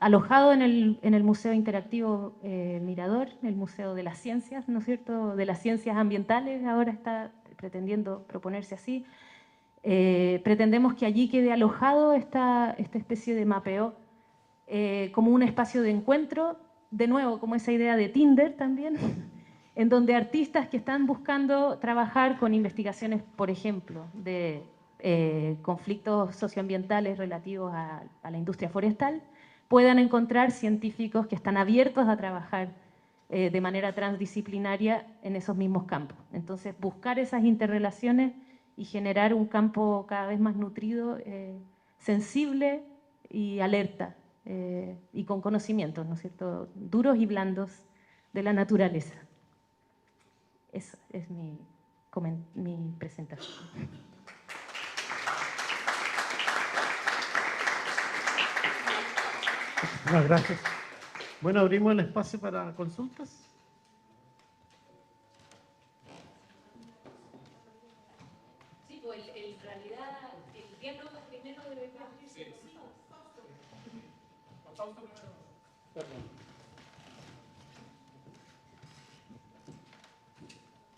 alojado en el Museo Interactivo Mirador, el Museo de las Ciencias, ¿no es cierto?, de las ciencias ambientales, ahora está pretendiendo proponerse así. Pretendemos que allí quede alojado esta especie de mapeo como un espacio de encuentro, de nuevo, como esa idea de Tinder también, en donde artistas que están buscando trabajar con investigaciones, por ejemplo, de conflictos socioambientales relativos a la industria forestal, puedan encontrar científicos que están abiertos a trabajar de manera transdisciplinaria en esos mismos campos. Entonces, buscar esas interrelaciones y generar un campo cada vez más nutrido, sensible y alerta, y con conocimientos, ¿no es cierto?, duros y blandos de la naturaleza. Esa es mi presentación. Muchas gracias. Bueno, abrimos el espacio para consultas. Sí, pues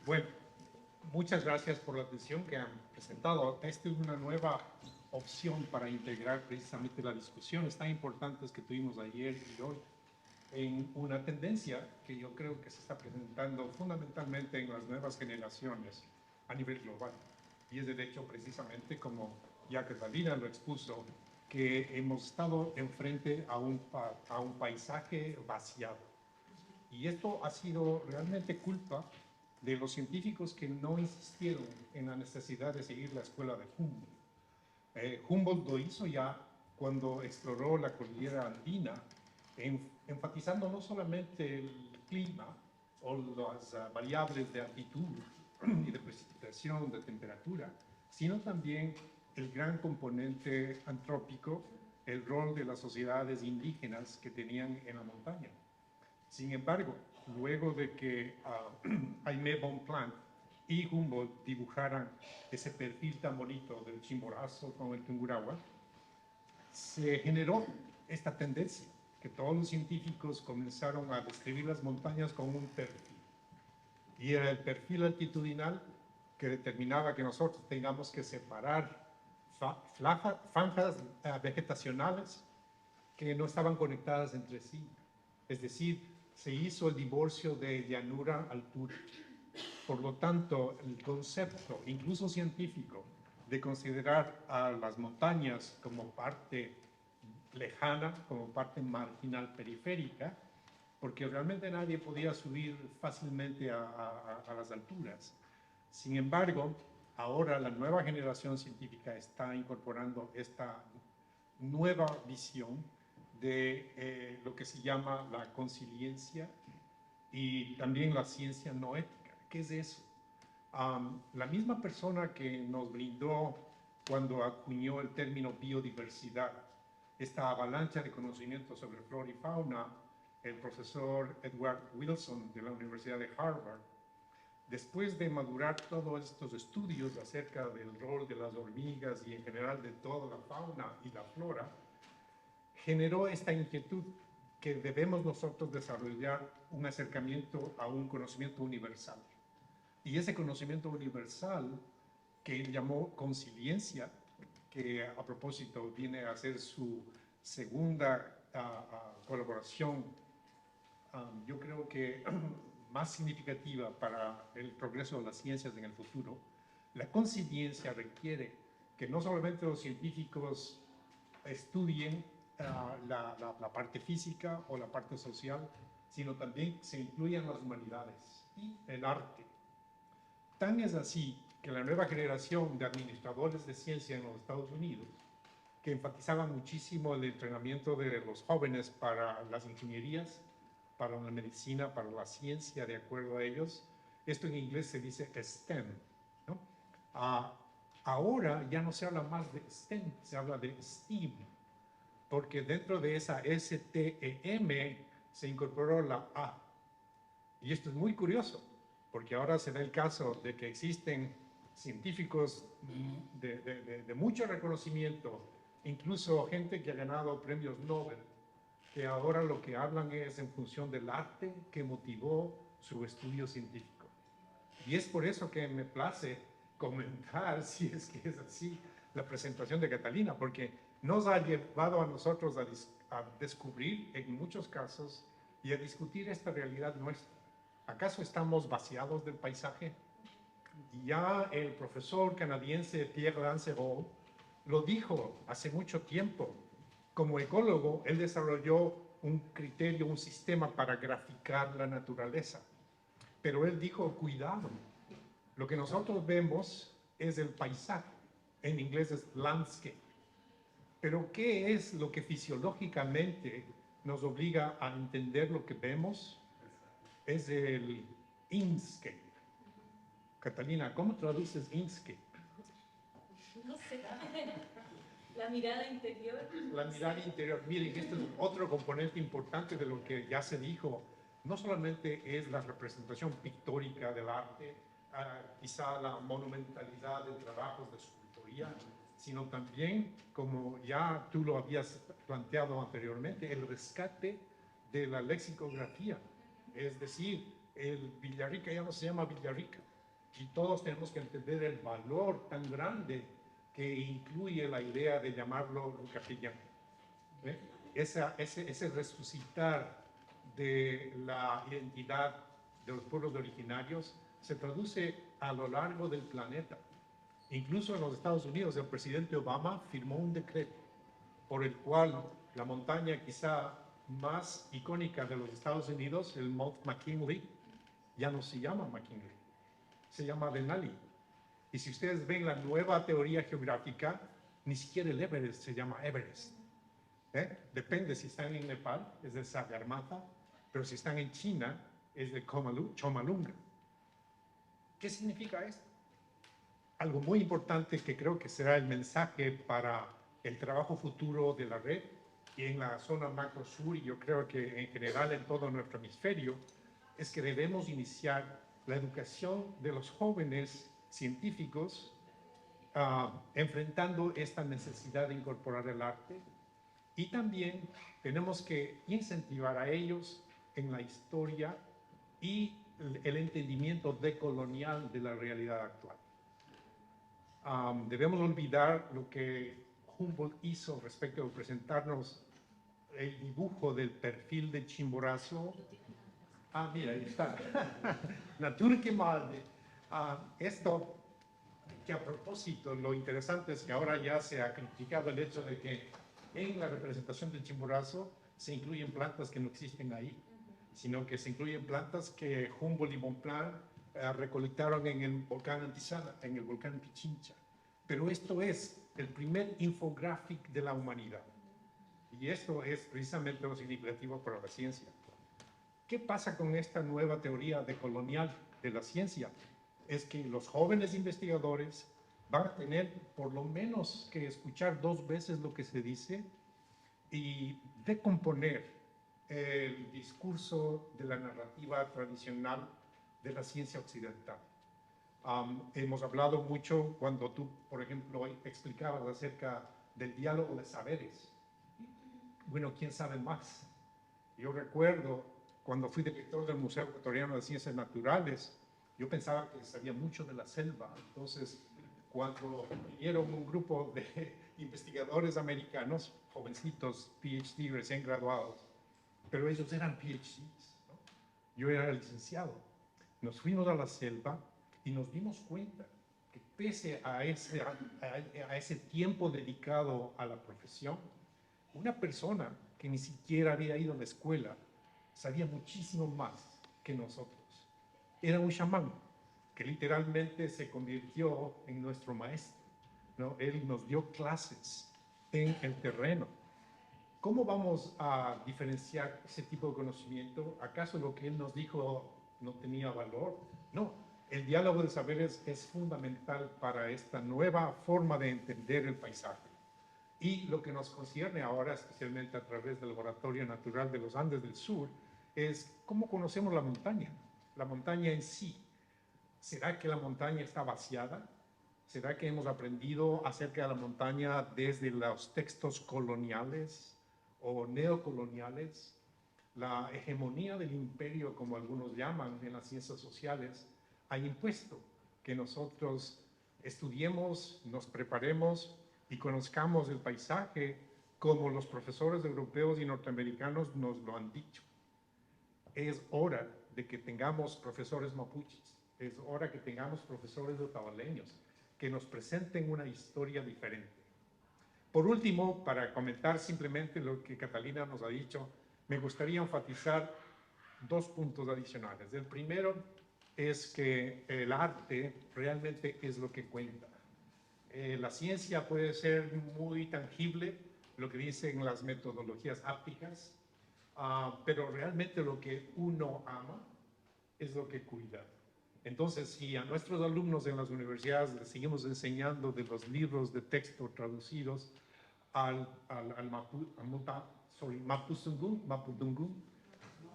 Bueno, muchas gracias por la atención que han presentado. Esta es una nueva opción para integrar precisamente las discusiones tan importantes que tuvimos ayer y hoy en una tendencia que yo creo que se está presentando fundamentalmente en las nuevas generaciones a nivel global. Y es el hecho precisamente, como ya Catalina lo expuso, que hemos estado enfrente a un paisaje vaciado. Y esto ha sido realmente culpa de los científicos que no insistieron en la necesidad de seguir la escuela de Humboldt. Humboldt lo hizo ya cuando exploró la cordillera andina, enfatizando no solamente el clima o las variables de altitud y de precipitación, de temperatura, sino también el gran componente antrópico, el rol de las sociedades indígenas que tenían en la montaña. Sin embargo, luego de que Jaime Bonpland y Humboldt dibujaran ese perfil tan bonito del Chimborazo con el Tungurahua, se generó esta tendencia, que todos los científicos comenzaron a describir las montañas con un perfil. Y era el perfil altitudinal que determinaba que nosotros tengamos que separar franjas vegetacionales que no estaban conectadas entre sí. Es decir, se hizo el divorcio de llanura-altura. Por lo tanto, el concepto, incluso científico, de considerar a las montañas como parte lejana, como parte marginal periférica, porque realmente nadie podía subir fácilmente a las alturas. Sin embargo, ahora la nueva generación científica está incorporando esta nueva visión de lo que se llama la consiliencia y también la ciencia no ética. ¿Qué es eso? La misma persona que nos brindó cuando acuñó el término biodiversidad, esta avalancha de conocimiento sobre flora y fauna, el profesor Edward Wilson de la Universidad de Harvard, después de madurar todos estos estudios acerca del rol de las hormigas y en general de toda la fauna y la flora, generó esta inquietud que debemos nosotros desarrollar un acercamiento a un conocimiento universal. Y ese conocimiento universal, que él llamó consiliencia, que a propósito viene a ser su segunda colaboración, yo creo que más significativa para el progreso de las ciencias en el futuro. La consiliencia requiere que no solamente los científicos estudien la parte física o la parte social, sino también se incluyan las humanidades y el arte. Tan es así que la nueva generación de administradores de ciencia en los Estados Unidos, que enfatizaban muchísimo el entrenamiento de los jóvenes para las ingenierías, para la medicina, para la ciencia, de acuerdo a ellos, esto en inglés se dice STEM, ¿no? Ahora ya no se habla más de STEM, se habla de STEAM, porque dentro de esa STEM se incorporó la A. Y esto es muy curioso, porque ahora se da el caso de que existen científicos de mucho reconocimiento, incluso gente que ha ganado premios Nobel, que ahora lo que hablan es en función del arte que motivó su estudio científico. Y es por eso que me place comentar, si es que es así, la presentación de Catalina, porque nos ha llevado a nosotros a descubrir en muchos casos y a discutir esta realidad nuestra. ¿Acaso estamos vaciados del paisaje? Ya el profesor canadiense Pierre Lancereau lo dijo hace mucho tiempo. Como ecólogo, él desarrolló un criterio, un sistema para graficar la naturaleza. Pero él dijo, cuidado, lo que nosotros vemos es el paisaje. En inglés es landscape. Pero ¿qué es lo que fisiológicamente nos obliga a entender lo que vemos? Es el inscape. Catalina, ¿cómo traduces inscape? No sé. La mirada interior. La mirada interior. Miren, este es otro componente importante de lo que ya se dijo. No solamente es la representación pictórica del arte, quizá la monumentalidad de trabajos de escultoría, sino también, como ya tú lo habías planteado anteriormente, el rescate de la lexicografía. Es decir, el Villarrica ya no se llama Villarrica, y todos tenemos que entender el valor tan grande que incluye la idea de llamarlo castellano. Ese resucitar de la identidad de los pueblos originarios se traduce a lo largo del planeta. Incluso en los Estados Unidos, el presidente Obama firmó un decreto por el cual la montaña quizá más icónica de los Estados Unidos, el Mount McKinley, ya no se llama McKinley, se llama Denali. Y si ustedes ven la nueva teoría geográfica, ni siquiera el Everest se llama Everest. Depende si están en Nepal, es de Sagarmatha, pero si están en China, es de Chomolungma. ¿Qué significa esto? Algo muy importante que creo que será el mensaje para el trabajo futuro de la red y en la zona macro sur, y yo creo que en general en todo nuestro hemisferio, es que debemos iniciar la educación de los jóvenes científicos enfrentando esta necesidad de incorporar el arte, y también tenemos que incentivar a ellos en la historia y el entendimiento decolonial de la realidad actual. Debemos olvidar lo que Humboldt hizo respecto a presentarnos el dibujo del perfil de Chimborazo. Mira, ahí está. Naturgemalde. Esto, que a propósito, lo interesante es que ahora ya se ha criticado el hecho de que en la representación del Chimborazo se incluyen plantas que no existen ahí, sino que se incluyen plantas que Humboldt y Bonpland recolectaron en el volcán Antizana, en el volcán Pichincha. Pero esto es el primer infográfico de la humanidad. Y esto es precisamente lo significativo para la ciencia. ¿Qué pasa con esta nueva teoría decolonial de la ciencia? Es que los jóvenes investigadores van a tener por lo menos que escuchar 2 veces lo que se dice y decomponer el discurso de la narrativa tradicional de la ciencia occidental. Hemos hablado mucho cuando tú, por ejemplo, explicabas acerca del diálogo de saberes. Bueno, ¿quién sabe más? Yo recuerdo cuando fui director del Museo Ecuatoriano de Ciencias Naturales, yo pensaba que sabía mucho de la selva. Entonces, cuando vinieron un grupo de investigadores americanos, jovencitos, PhD, recién graduados, pero ellos eran PhDs, ¿no? Yo era licenciado. Nos fuimos a la selva y nos dimos cuenta que pese a ese tiempo dedicado a la profesión, una persona que ni siquiera había ido a la escuela sabía muchísimo más que nosotros. Era un chamán que literalmente se convirtió en nuestro maestro, ¿no? Él nos dio clases en el terreno. ¿Cómo vamos a diferenciar ese tipo de conocimiento? ¿Acaso lo que él nos dijo no tenía valor? No, el diálogo de saberes es fundamental para esta nueva forma de entender el paisaje. Y lo que nos concierne ahora, especialmente a través del Laboratorio Natural de los Andes del Sur, es cómo conocemos la montaña en sí. ¿Será que la montaña está vaciada? ¿Será que hemos aprendido acerca de la montaña desde los textos coloniales o neocoloniales? La hegemonía del imperio, como algunos llaman en las ciencias sociales, ha impuesto que nosotros estudiemos, nos preparemos y conozcamos el paisaje como los profesores europeos y norteamericanos nos lo han dicho. Es hora de que tengamos profesores mapuches, es hora que tengamos profesores otavaleños que nos presenten una historia diferente. Por último, para comentar simplemente lo que Catalina nos ha dicho, me gustaría enfatizar 2 puntos adicionales. El primero es que el arte realmente es lo que cuenta. La ciencia puede ser muy tangible, lo que dicen las metodologías ápticas, pero realmente lo que uno ama es lo que cuida. Entonces, si a nuestros alumnos en las universidades les seguimos enseñando de los libros de texto traducidos al Mapudungun,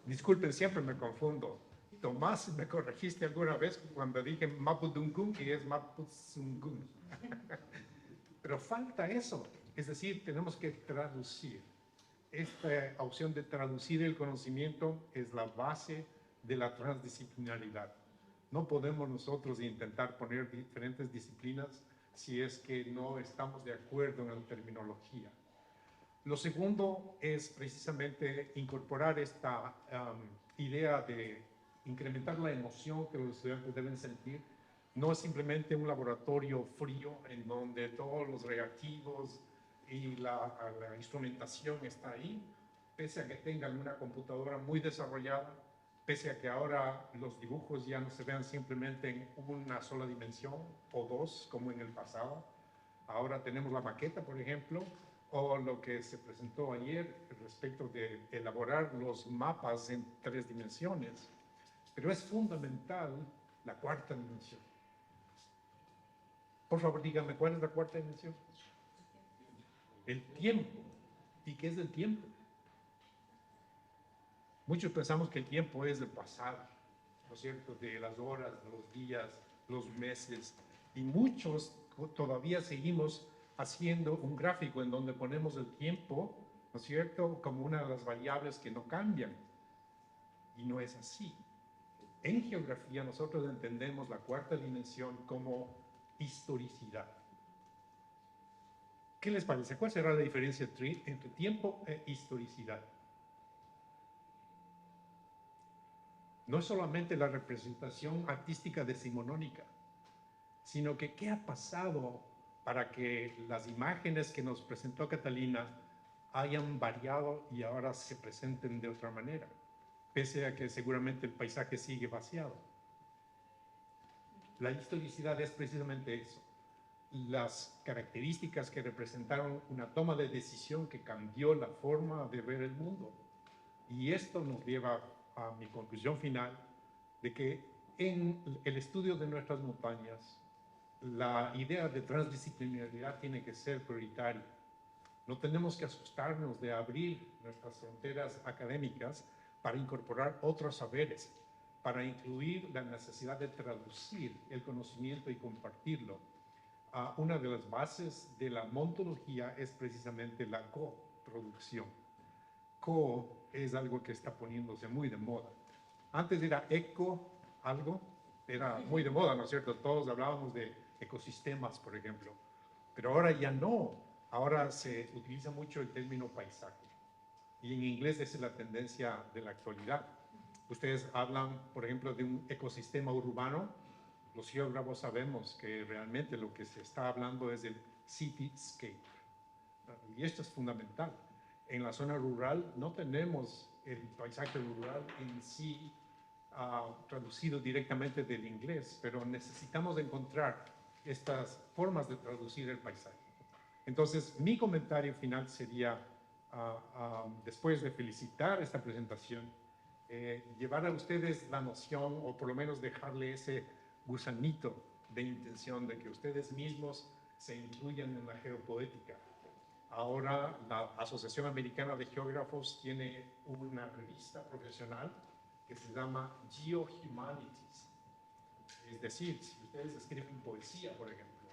disculpen, siempre me confundo. Tomás, me corregiste alguna vez cuando dije Mapudungun y es Mapudungun. Pero falta eso, es decir, tenemos que traducir. Esta opción de traducir el conocimiento es la base de la transdisciplinaridad. No podemos nosotros intentar poner diferentes disciplinas si es que no estamos de acuerdo en la terminología. Lo segundo es precisamente incorporar esta idea de incrementar la emoción que los estudiantes deben sentir. No es simplemente un laboratorio frío en donde todos los reactivos y la instrumentación está ahí, pese a que tengan una computadora muy desarrollada, pese a que ahora los dibujos ya no se vean simplemente en una sola dimensión o dos, como en el pasado. Ahora tenemos la maqueta, por ejemplo, o lo que se presentó ayer respecto de elaborar los mapas en 3 dimensiones. Pero es fundamental la cuarta dimensión. Por favor, díganme, ¿cuál es la cuarta dimensión? El tiempo. ¿Y qué es el tiempo? Muchos pensamos que el tiempo es del pasado, ¿no es cierto? De las horas, los días, los meses. Y muchos todavía seguimos haciendo un gráfico en donde ponemos el tiempo, ¿no es cierto?, como una de las variables que no cambian. Y no es así. En geografía nosotros entendemos la cuarta dimensión como historicidad. ¿Qué les parece? ¿Cuál será la diferencia entre tiempo e historicidad? No es solamente la representación artística decimonónica, sino que qué ha pasado para que las imágenes que nos presentó Catalina hayan variado y ahora se presenten de otra manera, pese a que seguramente el paisaje sigue vaciado. La historicidad es precisamente eso, las características que representaron una toma de decisión que cambió la forma de ver el mundo. Y esto nos lleva a mi conclusión final de que en el estudio de nuestras montañas, la idea de transdisciplinaridad tiene que ser prioritaria. No tenemos que asustarnos de abrir nuestras fronteras académicas para incorporar otros saberes, para incluir la necesidad de traducir el conocimiento y compartirlo. Una de las bases de la montología es precisamente la coproducción. Co es algo que está poniéndose muy de moda. Antes era eco, algo, era muy de moda, ¿no es cierto? Todos hablábamos de ecosistemas, por ejemplo. Pero ahora ya no. Ahora se utiliza mucho el término paisaje. Y en inglés esa es la tendencia de la actualidad. Ustedes hablan, por ejemplo, de un ecosistema urbano. Los geógrafos sabemos que realmente lo que se está hablando es el cityscape. Y esto es fundamental. En la zona rural no tenemos el paisaje rural en sí traducido directamente del inglés, pero necesitamos encontrar estas formas de traducir el paisaje. Entonces, mi comentario final sería, después de felicitar esta presentación, llevar a ustedes la noción, o por lo menos dejarle ese gusanito de intención de que ustedes mismos se incluyan en la geopoética. Ahora la Asociación Americana de Geógrafos tiene una revista profesional que se llama GeoHumanities. Es decir, si ustedes escriben poesía, por ejemplo,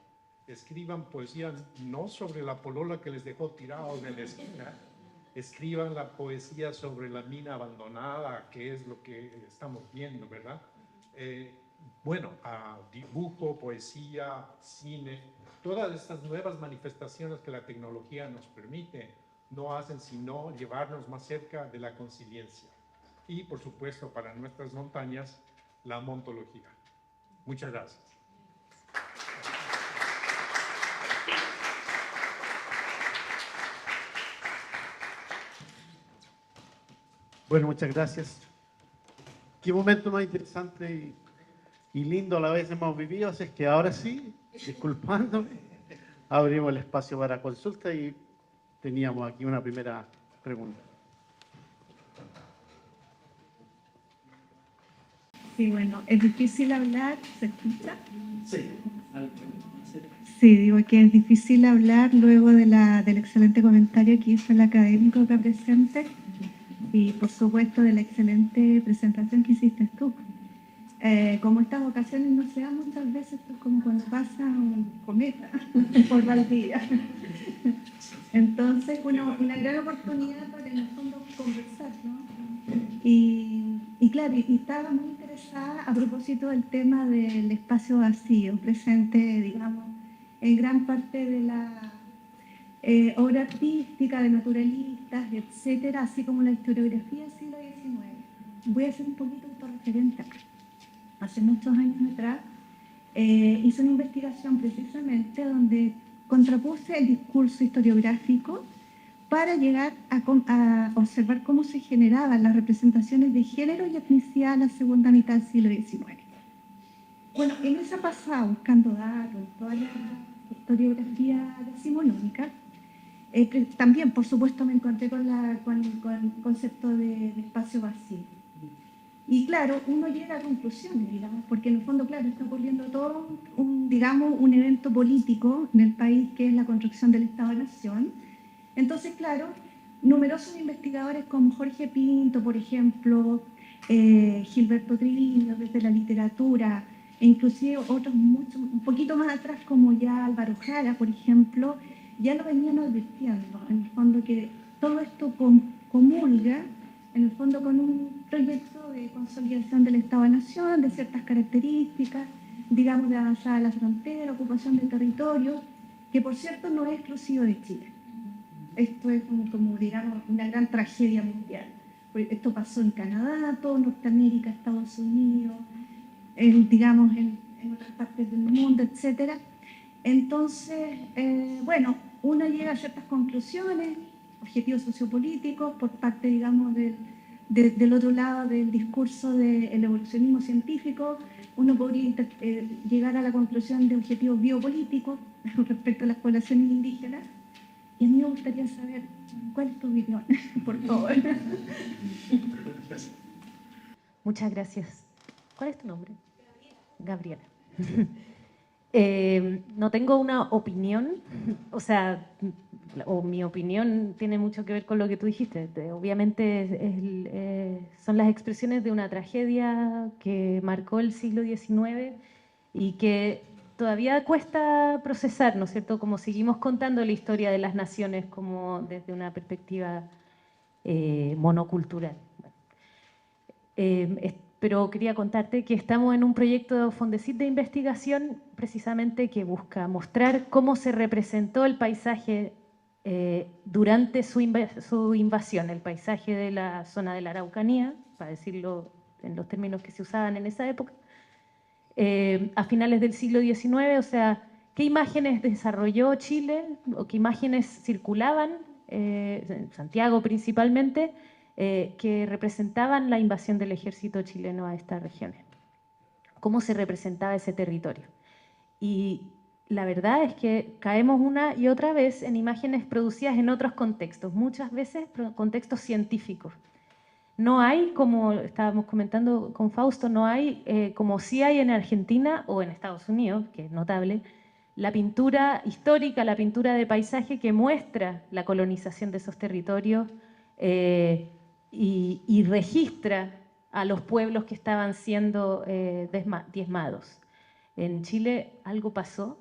escriban poesía no sobre la polola que les dejó tirado en la esquina, escriban la poesía sobre la mina abandonada, que es lo que estamos viendo, ¿verdad? Dibujo, poesía, cine, todas estas nuevas manifestaciones que la tecnología nos permite no hacen sino llevarnos más cerca de la conciencia. Y, por supuesto, para nuestras montañas, la montología. Muchas gracias. Bueno, muchas gracias. Qué momento más interesante y lindo a la vez hemos vivido, así es que ahora sí, disculpándome, abrimos el espacio para consulta y teníamos aquí una primera pregunta. Sí, bueno, es difícil hablar, ¿se escucha? Sí. Sí, digo que es difícil hablar luego del excelente comentario que hizo el académico acá presente y por supuesto de la excelente presentación que hiciste tú. como estas ocasiones no se dan muchas veces, esto es como cuando pasa un cometa por Valdivia. Entonces, una gran oportunidad para en el fondo conversar, ¿no? Y claro, y estaba muy interesada a propósito del tema del espacio vacío, presente, digamos, en gran parte de la obra artística de naturalistas, etcétera, así como la historiografía del siglo XIX. Voy a ser un poquito autorreferente acá. Hace muchos años atrás hice una investigación precisamente donde contrapuse el discurso historiográfico para llegar a observar cómo se generaban las representaciones de género y etnicidad en la segunda mitad del siglo XIX. Bueno, en esa pasada, buscando datos, toda la historiografía decimonónica, también, por supuesto, me encontré con el concepto de espacio vacío. Y claro, uno llega a conclusiones, digamos, porque en el fondo, claro, está ocurriendo todo un evento político en el país que es la construcción del Estado-Nación. Entonces, claro, numerosos investigadores como Jorge Pinto, por ejemplo, Gilberto Triviño, desde la literatura, e inclusive otros un poquito más atrás, como ya Álvaro Jara, por ejemplo, ya lo venían advirtiendo, en el fondo, que todo esto comulga, en el fondo, con un proyecto de consolidación del Estado-Nación, de ciertas características, digamos, de avanzada a la frontera, ocupación de territorio, que por cierto no es exclusivo de Chile. Esto es como, digamos, una gran tragedia mundial. Esto pasó en Canadá, todo Norteamérica, Estados Unidos, digamos, en otras partes del mundo, etc. Entonces, bueno, uno llega a ciertas conclusiones, objetivos sociopolíticos, por parte, digamos, del otro lado del discurso del evolucionismo científico. Uno podría llegar a la conclusión de objetivos biopolíticos respecto a las poblaciones indígenas. Y a mí me gustaría saber cuál es tu opinión, por favor. Muchas gracias. ¿Cuál es tu nombre? Gabriela. No tengo una opinión, o sea, mi opinión tiene mucho que ver con lo que tú dijiste. Obviamente son las expresiones de una tragedia que marcó el siglo XIX y que todavía cuesta procesar, ¿no es cierto? Como seguimos contando la historia de las naciones como desde una perspectiva monocultural. Pero quería contarte que estamos en un proyecto Fondesit de investigación precisamente que busca mostrar cómo se representó el paisaje durante su invasión, el paisaje de la zona de la Araucanía, para decirlo en los términos que se usaban en esa época, a finales del siglo XIX, o sea, qué imágenes desarrolló Chile o qué imágenes circulaban, en Santiago principalmente, que representaban la invasión del ejército chileno a estas regiones. Cómo se representaba ese territorio. Y la verdad es que caemos una y otra vez en imágenes producidas en otros contextos, muchas veces contextos científicos. No hay, como estábamos comentando con Fausto, no hay, como sí hay en Argentina o en Estados Unidos, que es notable, la pintura histórica, la pintura de paisaje que muestra la colonización de esos territorios y registra a los pueblos que estaban siendo diezmados. En Chile algo pasó,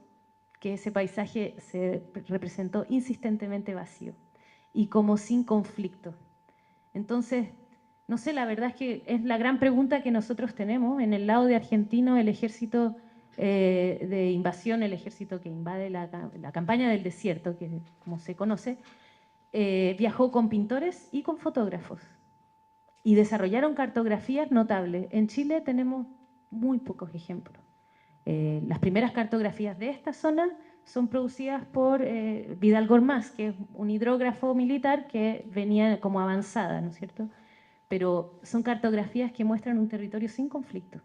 que ese paisaje se representó insistentemente vacío y como sin conflicto. Entonces, no sé, la verdad es que es la gran pregunta que nosotros tenemos. En el lado de argentino, el ejército de invasión, el ejército que invade la campaña del desierto, que como se conoce, viajó con pintores y con fotógrafos y desarrollaron cartografías notables. En Chile tenemos muy pocos ejemplos. Las primeras cartografías de esta zona son producidas por Vidal Gormaz, que es un hidrógrafo militar que venía como avanzada, ¿no es cierto? Pero son cartografías que muestran un territorio sin conflicto.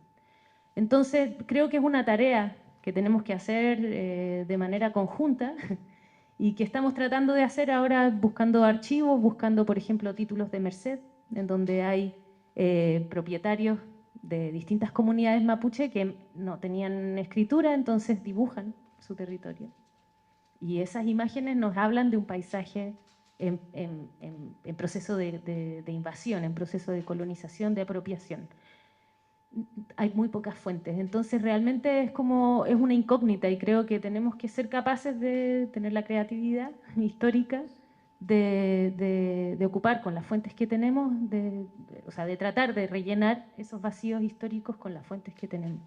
Entonces, creo que es una tarea que tenemos que hacer de manera conjunta y que estamos tratando de hacer ahora buscando archivos, buscando, por ejemplo, títulos de Merced, en donde hay propietarios de distintas comunidades mapuche que no tenían escritura, entonces dibujan su territorio. Y esas imágenes nos hablan de un paisaje en proceso de invasión, en proceso de colonización, de apropiación. hay muy pocas fuentes. Entonces realmente es una incógnita y creo que tenemos que ser capaces de tener la creatividad histórica de ocupar con las fuentes que tenemos, o sea, de tratar de rellenar esos vacíos históricos con las fuentes que tenemos.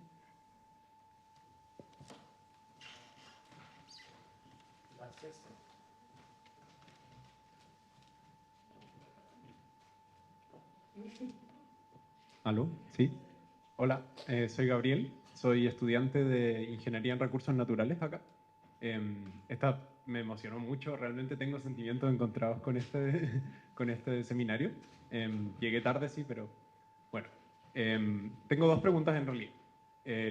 ¿Aló? ¿Sí? Hola, soy Gabriel, soy estudiante de Ingeniería en Recursos Naturales acá. Esta me emocionó mucho, realmente tengo sentimientos encontrados con con este seminario. Llegué tarde, sí, pero bueno. Tengo dos preguntas en realidad.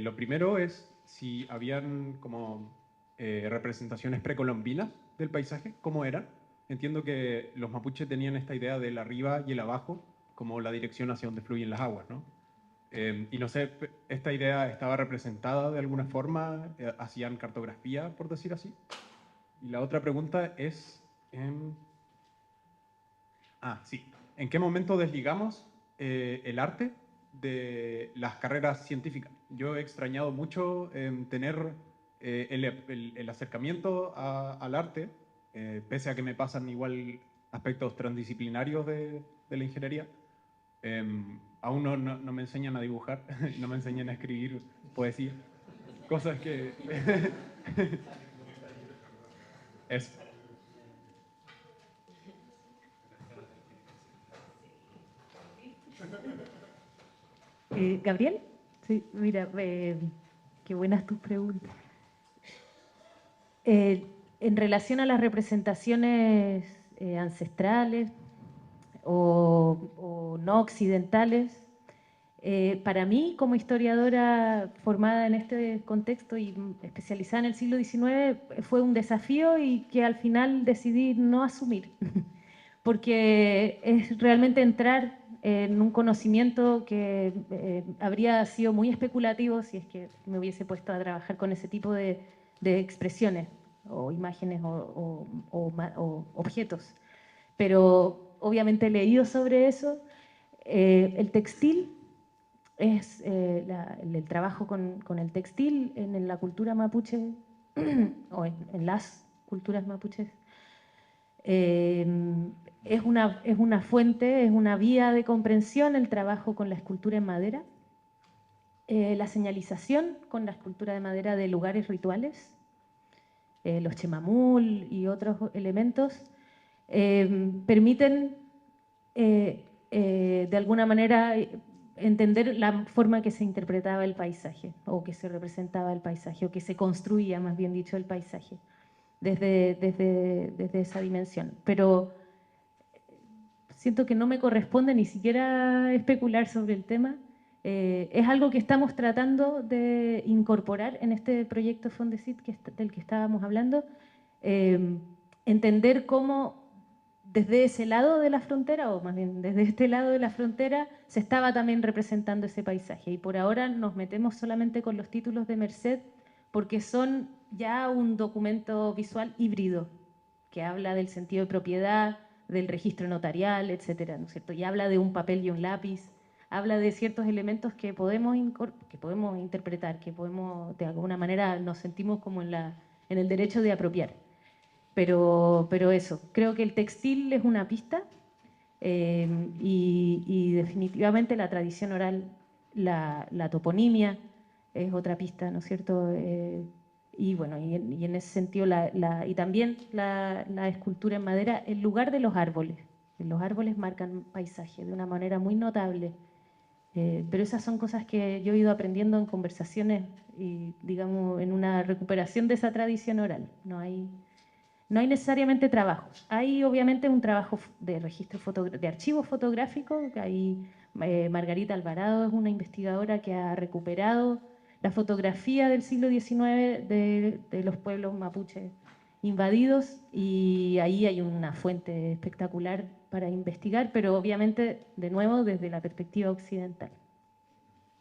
Lo primero es si habían como representaciones precolombinas del paisaje, ¿cómo eran? Entiendo que los mapuches tenían esta idea del arriba y el abajo, como la dirección hacia donde fluyen las aguas, ¿no? Y no sé, ¿esta idea estaba representada de alguna forma? ¿Hacían cartografía, por decir así? Y la otra pregunta es, sí, ¿en qué momento desligamos el arte de las carreras científicas? Yo he extrañado mucho tener el acercamiento al arte, pese a que me pasan igual aspectos transdisciplinarios de la ingeniería. Aún no me enseñan a dibujar, no me enseñan a escribir poesía, cosas que... Eso. Gabriel, sí, mira, qué buenas tus preguntas. En relación a las representaciones ancestrales o no occidentales, para mí, como historiadora formada en este contexto y especializada en el siglo XIX, fue un desafío y que al final decidí no asumir, porque es realmente entrar en un conocimiento que habría sido muy especulativo si es que me hubiese puesto a trabajar con ese tipo de expresiones o imágenes o objetos. Pero obviamente he leído sobre eso. El textil es el trabajo con el textil en la cultura mapuche o en las culturas mapuches. Es una fuente, es una vía de comprensión el trabajo con la escultura en madera, la señalización con la escultura de madera de lugares rituales, los chemamul y otros elementos, permiten de alguna manera entender la forma que se interpretaba el paisaje, o que se representaba el paisaje, o que se construía, más bien dicho, el paisaje, desde esa dimensión. Pero siento que no me corresponde ni siquiera especular sobre el tema. Es algo que estamos tratando de incorporar en este proyecto Fondesit del que estábamos hablando, entender cómo desde ese lado de la frontera, o más bien desde este lado de la frontera, se estaba también representando ese paisaje. Y por ahora nos metemos solamente con los títulos de Merced, porque son ya un documento visual híbrido, que habla del sentido de propiedad, del registro notarial, etcétera, ¿no es cierto? Y habla de un papel y un lápiz, habla de ciertos elementos que podemos interpretar, que podemos, de alguna manera, nos sentimos como en el derecho de apropiar. Pero eso, creo que el textil es una pista y definitivamente la tradición oral, la toponimia es otra pista, ¿no es cierto? Y bueno, y en ese sentido, y también la escultura en madera, el lugar de los árboles. Los árboles marcan paisaje de una manera muy notable. Pero esas son cosas que yo he ido aprendiendo en conversaciones y, digamos, en una recuperación de esa tradición oral. No hay necesariamente trabajo. Hay obviamente un trabajo de registro de archivo fotográfico, que ahí Margarita Alvarado es una investigadora que ha recuperado la fotografía del siglo XIX de los pueblos mapuches invadidos, y ahí hay una fuente espectacular para investigar, pero obviamente, de nuevo, desde la perspectiva occidental.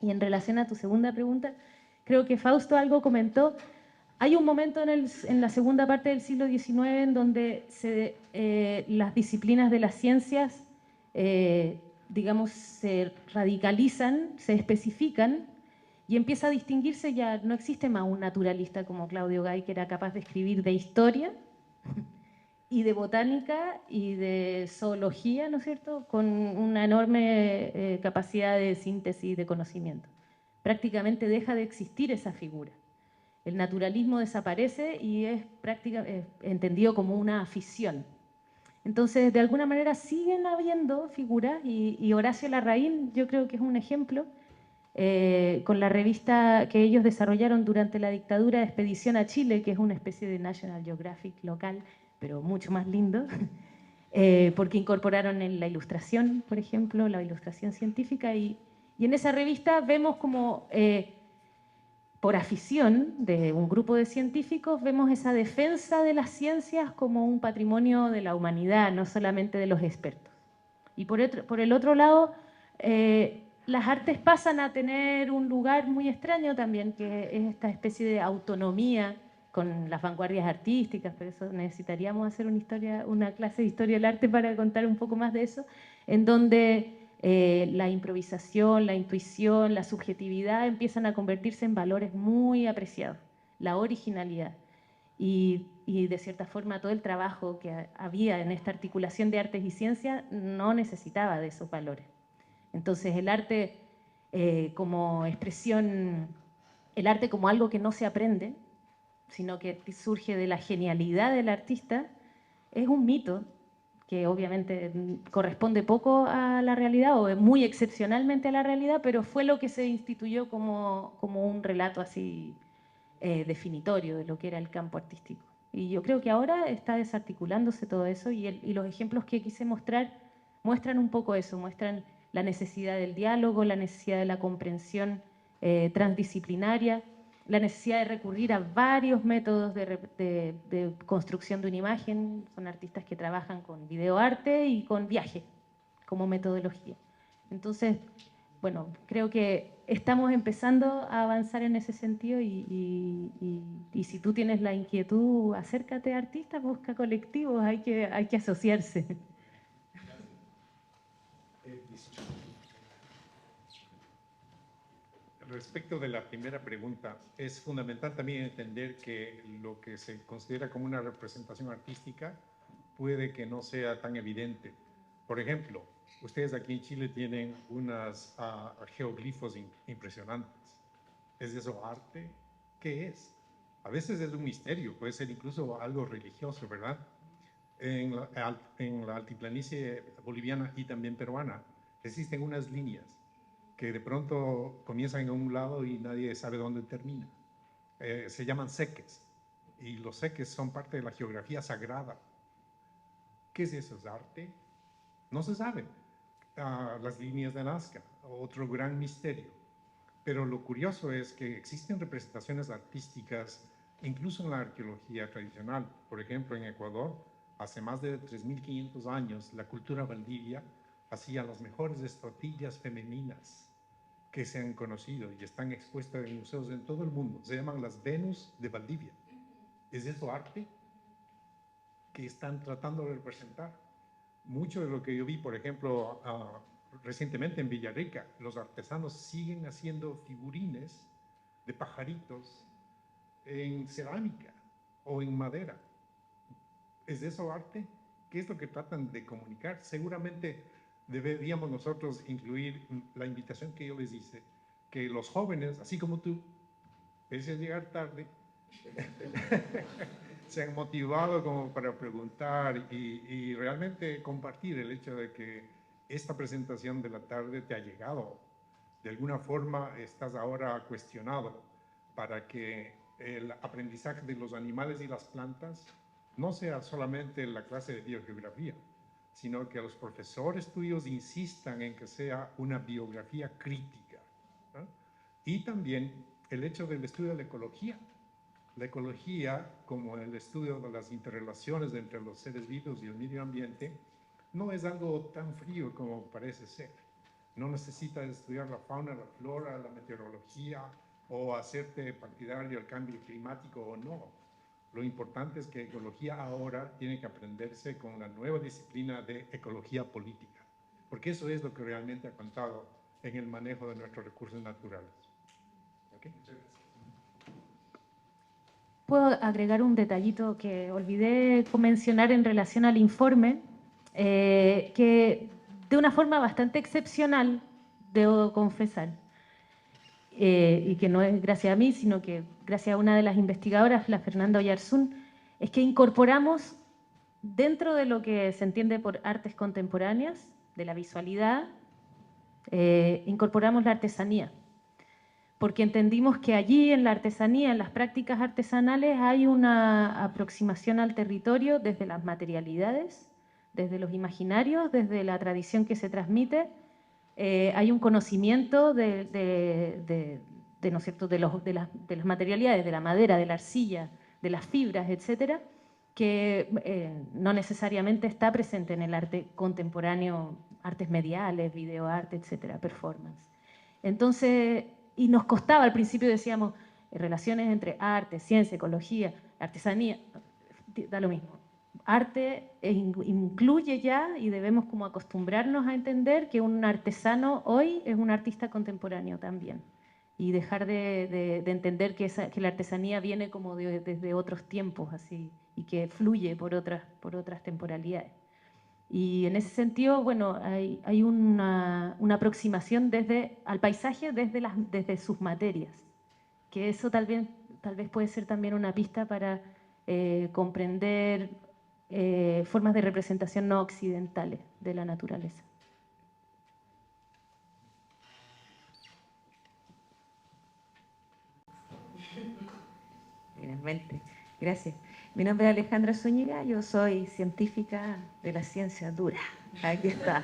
Y en relación a tu segunda pregunta, creo que Fausto algo comentó. Hay un momento en la segunda parte del siglo XIX en donde las disciplinas de las ciencias digamos, se radicalizan, se especifican y empieza a distinguirse. Ya no existe más un naturalista como Claudio Gay, que era capaz de escribir de historia y de botánica y de zoología, ¿no es cierto?, con una enorme capacidad de síntesis de conocimiento. Prácticamente deja de existir esa figura. El naturalismo desaparece y es entendido como una afición. Entonces, de alguna manera siguen habiendo figuras, y Horacio Larraín yo creo que es un ejemplo, con la revista que ellos desarrollaron durante la dictadura, Expedición a Chile, que es una especie de National Geographic local, pero mucho más lindo, porque incorporaron en la ilustración, por ejemplo, la ilustración científica, y en esa revista vemos como, por afición de un grupo de científicos, vemos esa defensa de las ciencias como un patrimonio de la humanidad, no solamente de los expertos. Y por el otro lado, las artes pasan a tener un lugar muy extraño también, que es esta especie de autonomía con las vanguardias artísticas. Por eso necesitaríamos hacer una clase de historia del arte para contar un poco más de eso, en donde la improvisación, la intuición, la subjetividad empiezan a convertirse en valores muy apreciados, la originalidad. Y de cierta forma todo el trabajo que había en esta articulación de artes y ciencia no necesitaba de esos valores. Entonces el arte como expresión, el arte como algo que no se aprende, sino que surge de la genialidad del artista, es un mito que obviamente corresponde poco a la realidad, o muy excepcionalmente a la realidad, pero fue lo que se instituyó como un relato así definitorio de lo que era el campo artístico. Y yo creo que ahora está desarticulándose todo eso, y los ejemplos que quise mostrar muestran un poco eso, muestran la necesidad del diálogo, la necesidad de la comprensión transdisciplinaria, la necesidad de recurrir a varios métodos de construcción de una imagen. Son artistas que trabajan con videoarte y con viaje como metodología. Entonces, bueno, creo que estamos empezando a avanzar en ese sentido, y si tú tienes la inquietud, acércate a artistas, busca colectivos, hay que asociarse. Respecto de la primera pregunta, es fundamental también entender que lo que se considera como una representación artística puede que no sea tan evidente. Por ejemplo, ustedes aquí en Chile tienen unos geoglifos impresionantes. ¿Es eso arte? ¿Qué es? A veces es un misterio, puede ser incluso algo religioso, ¿verdad? En la altiplanicie boliviana y también peruana existen unas líneas que de pronto comienzan en un lado y nadie sabe dónde termina. Se llaman seques, y los seques son parte de la geografía sagrada. ¿Qué es eso? ¿Es arte? No se sabe. Las líneas de Nazca, otro gran misterio. Pero lo curioso es que existen representaciones artísticas incluso en la arqueología tradicional. Por ejemplo, en Ecuador, hace más de 3.500 años, la cultura valdivia hacía las mejores estatuillas femeninas que se han conocido y están expuestas en museos en todo el mundo. Se llaman las Venus de Valdivia. ¿Es eso arte? ¿Que están tratando de representar? Mucho de lo que yo vi, por ejemplo, recientemente en Villarrica, los artesanos siguen haciendo figurines de pajaritos en cerámica o en madera. ¿Es eso arte? ¿Qué es lo que tratan de comunicar? Seguramente deberíamos nosotros incluir la invitación que yo les hice, que los jóvenes, así como tú, pese a llegar tarde, se han motivado como para preguntar y realmente compartir el hecho de que esta presentación de la tarde te ha llegado. De alguna forma estás ahora cuestionado para que el aprendizaje de los animales y las plantas no sea solamente la clase de biogeografía, sino que los profesores tuyos insistan en que sea una biografía crítica, ¿no? Y también el hecho del estudio de la ecología. La ecología, como el estudio de las interrelaciones entre los seres vivos y el medio ambiente, no es algo tan frío como parece ser. No necesitas estudiar la fauna, la flora, la meteorología o hacerte partidario del cambio climático o no. Lo importante es que ecología ahora tiene que aprenderse con la nueva disciplina de ecología política. porque eso es lo que realmente ha contado en el manejo de nuestros recursos naturales. ¿Okay? Muchas gracias. Puedo agregar un detallito que olvidé mencionar en relación al informe, que de una forma bastante excepcional, debo confesar, y que no es gracias a mí, sino que gracias a una de las investigadoras, la Fernanda Oyarzún, es que incorporamos dentro de lo que se entiende por artes contemporáneas, de la visualidad, incorporamos la artesanía. Porque entendimos que allí en la artesanía, en las prácticas artesanales, hay una aproximación al territorio desde las materialidades, desde los imaginarios, desde la tradición que se transmite. Hay un conocimiento ¿no es cierto?, de las materialidades, de la madera, de la arcilla, de las fibras, etcétera, que no necesariamente está presente en el arte contemporáneo, artes mediales, videoarte, etcétera, performance. Entonces, y nos costaba, al principio decíamos, relaciones entre arte, ciencia, ecología, artesanía, da lo mismo. Arte incluye ya, y debemos como acostumbrarnos a entender que un artesano hoy es un artista contemporáneo también. Y dejar de entender que la artesanía viene como desde otros tiempos, así, y que fluye por otras temporalidades. Y en ese sentido, bueno, hay una aproximación al paisaje desde sus materias, que eso tal vez puede ser también una pista para comprender formas de representación no occidentales de la naturaleza. Finalmente, gracias. Mi nombre es Alejandra Zúñiga, yo soy científica de la ciencia dura. Aquí está.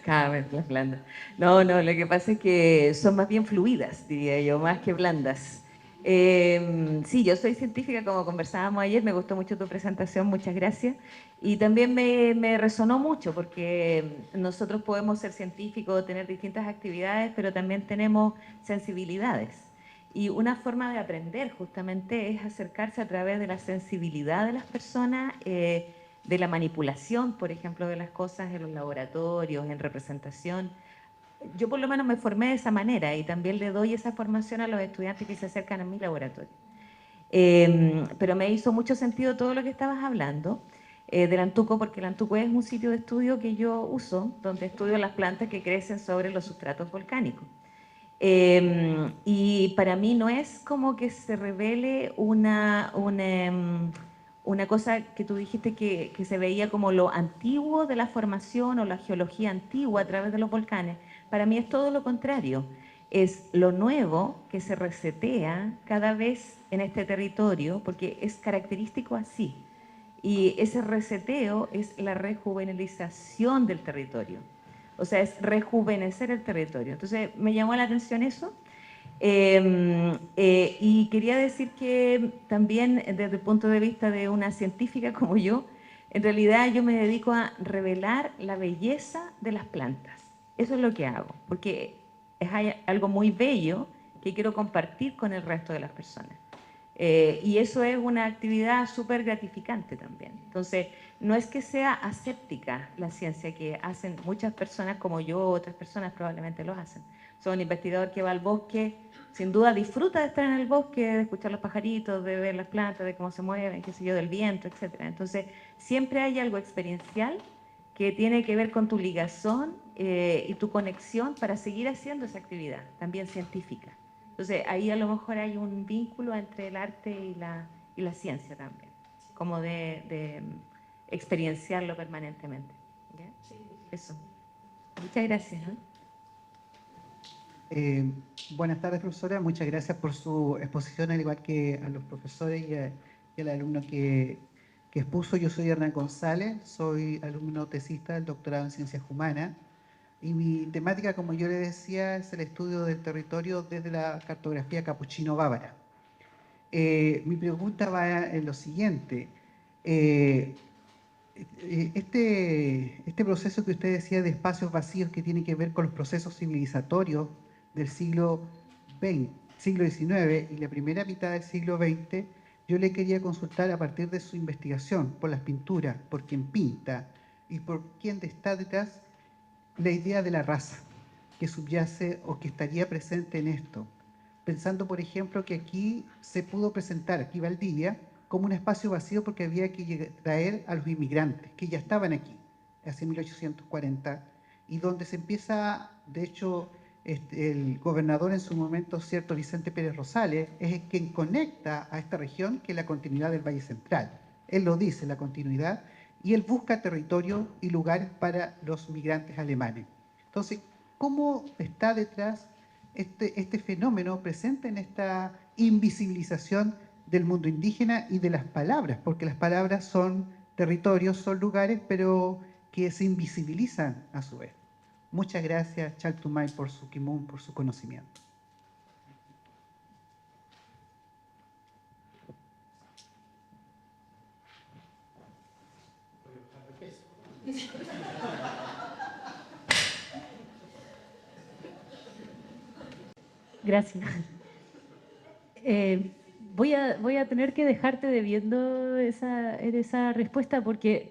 Cada vez más blanda. No, lo que pasa es que son más bien fluidas, diría yo, más que blandas. Sí, yo soy científica, como conversábamos ayer, me gustó mucho tu presentación, muchas gracias. Y también me resonó mucho, porque nosotros podemos ser científicos, tener distintas actividades, pero también tenemos sensibilidades. Y una forma de aprender justamente es acercarse a través de la sensibilidad de las personas, de la manipulación, por ejemplo, de las cosas en los laboratorios, en representación. Yo por lo menos me formé de esa manera y también le doy esa formación a los estudiantes que se acercan a mi laboratorio. Pero me hizo mucho sentido todo lo que estabas hablando del Antuco, porque el Antuco es un sitio de estudio que yo uso, donde estudio las plantas que crecen sobre los sustratos volcánicos. Y para mí no es como que se revele una cosa que tú dijiste que se veía como lo antiguo de la formación o la geología antigua a través de los volcanes. Para mí es todo lo contrario. Es lo nuevo que se resetea cada vez en este territorio, porque es característico así. Y ese reseteo es la rejuvenilización del territorio. O sea, es rejuvenecer el territorio. Entonces, me llamó la atención eso. Y quería decir que también, desde el punto de vista de una científica como yo, en realidad yo me dedico a revelar la belleza de las plantas. Eso es lo que hago, porque es algo muy bello que quiero compartir con el resto de las personas. Y eso es una actividad súper gratificante también. Entonces, no es que sea aséptica la ciencia que hacen muchas personas como yo, otras personas probablemente lo hacen. Soy un investigador que va al bosque, sin duda disfruta de estar en el bosque, de escuchar los pajaritos, de ver las plantas, de cómo se mueven, qué sé yo, del viento, etc. Entonces, siempre hay algo experiencial que tiene que ver con tu ligazón y tu conexión para seguir haciendo esa actividad, también científica. Entonces, ahí a lo mejor hay un vínculo entre el arte y la ciencia también, como de experienciarlo permanentemente. ¿Ya? Sí. Eso. Muchas gracias. Buenas tardes, profesora. Muchas gracias por su exposición, al igual que a los profesores y al alumno que expuso. Yo soy Hernán González, soy alumno tesista del doctorado en Ciencias Humanas. Y mi temática, como yo le decía, es el estudio del territorio desde la cartografía capuchino-bávara. Mi pregunta va en lo siguiente. Este proceso que usted decía de espacios vacíos que tiene que ver con los procesos civilizatorios del siglo XIX y la primera mitad del siglo XX, yo le quería consultar a partir de su investigación por las pinturas, por quien pinta, y por quién está detrás la idea de la raza que subyace o que estaría presente en esto. Pensando, por ejemplo, que aquí se pudo presentar, aquí Valdivia, como un espacio vacío porque había que traer a los inmigrantes que ya estaban aquí, hace 1840, y donde se empieza, de hecho, el gobernador en su momento, cierto Vicente Pérez Rosales, es quien conecta a esta región, que es la continuidad del Valle Central. Él lo dice, la continuidad, y él busca territorio y lugares para los migrantes alemanes. Entonces, ¿cómo está detrás este fenómeno presente en esta invisibilización del mundo indígena y de las palabras? Porque las palabras son territorios, son lugares, pero que se invisibilizan a su vez. Muchas gracias, Chaltumay, por su kimun, por su conocimiento. Gracias. Voy a tener que dejarte debiendo esa respuesta porque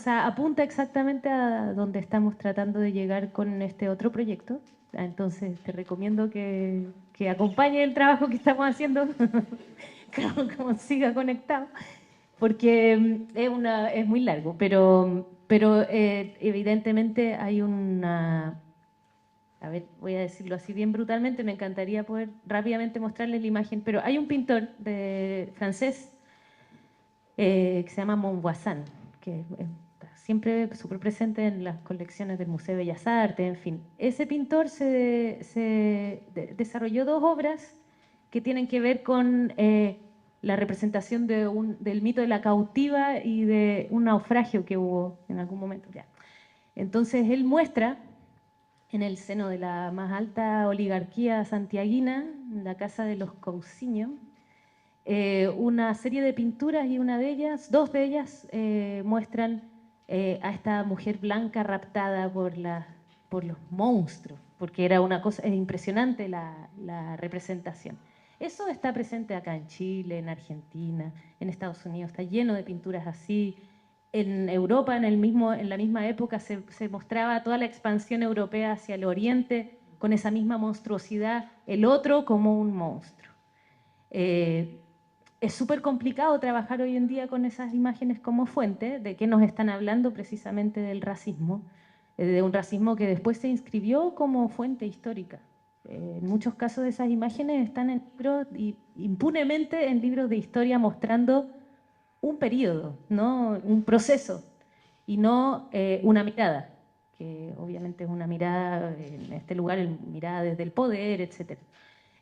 apunta exactamente a donde estamos tratando de llegar con este otro proyecto. Entonces te recomiendo que acompañe el trabajo que estamos haciendo, como siga conectado, porque es muy largo, pero evidentemente hay una... A ver, voy a decirlo así bien brutalmente, me encantaría poder rápidamente mostrarles la imagen, pero hay un pintor francés que se llama Montvoisin, que está siempre súper presente en las colecciones del Museo de Bellas Artes, en fin. Ese pintor desarrolló dos obras que tienen que ver con la representación del mito de la cautiva y de un naufragio que hubo en algún momento. Ya. Entonces él muestra en el seno de la más alta oligarquía santiaguina, en la casa de los Cousiño, una serie de pinturas y dos de ellas muestran a esta mujer blanca raptada por los monstruos, porque era una cosa impresionante la representación. Eso está presente acá en Chile, en Argentina, en Estados Unidos, está lleno de pinturas así. En Europa, en la misma época, se mostraba toda la expansión europea hacia el oriente con esa misma monstruosidad, el otro como un monstruo. Es súper complicado trabajar hoy en día con esas imágenes como fuente. ¿De qué nos están hablando? Precisamente del racismo, de un racismo que después se inscribió como fuente histórica. En muchos casos esas imágenes están en libros, impunemente en libros de historia, mostrando un periodo, ¿no? Un proceso, y no una mirada, que obviamente es una mirada, en este lugar, mirada desde el poder, etc.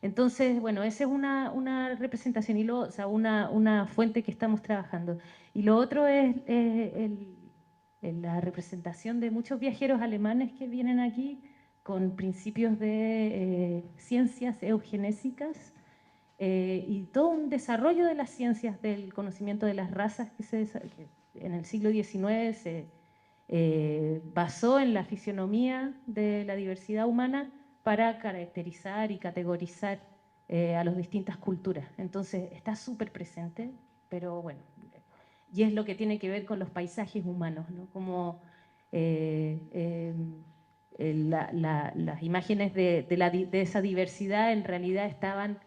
Entonces, bueno, esa es una representación, o sea, una fuente que estamos trabajando. Y lo otro es la representación de muchos viajeros alemanes que vienen aquí con principios de ciencias eugenésicas, y todo un desarrollo de las ciencias del conocimiento de las razas que en el siglo XIX se basó en la fisionomía de la diversidad humana para caracterizar y categorizar a las distintas culturas. Entonces está súper presente, pero bueno, y es lo que tiene que ver con los paisajes humanos, ¿no? Como las imágenes de esa diversidad en realidad estaban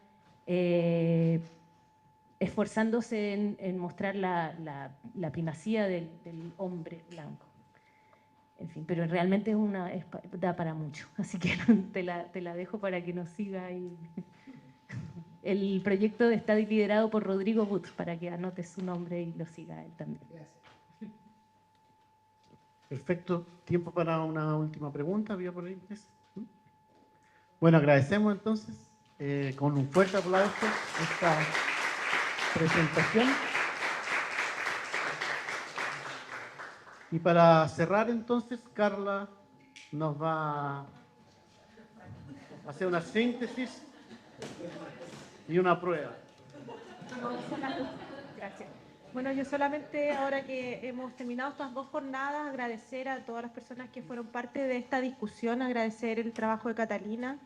esforzándose en mostrar la primacía del hombre blanco. En fin, pero realmente da para mucho, así que te la dejo para que nos siga ahí. El proyecto está liderado por Rodrigo But, para que anotes su nombre y lo siga él también. Gracias. Perfecto. Tiempo para una última pregunta. ¿Había por ahí? Bueno, agradecemos entonces con un fuerte aplauso esta presentación. Y para cerrar entonces, Carla nos va a hacer una síntesis y una prueba. Gracias. Bueno, yo solamente, ahora que hemos terminado estas dos jornadas, agradecer a todas las personas que fueron parte de esta discusión, agradecer el trabajo de Catalina,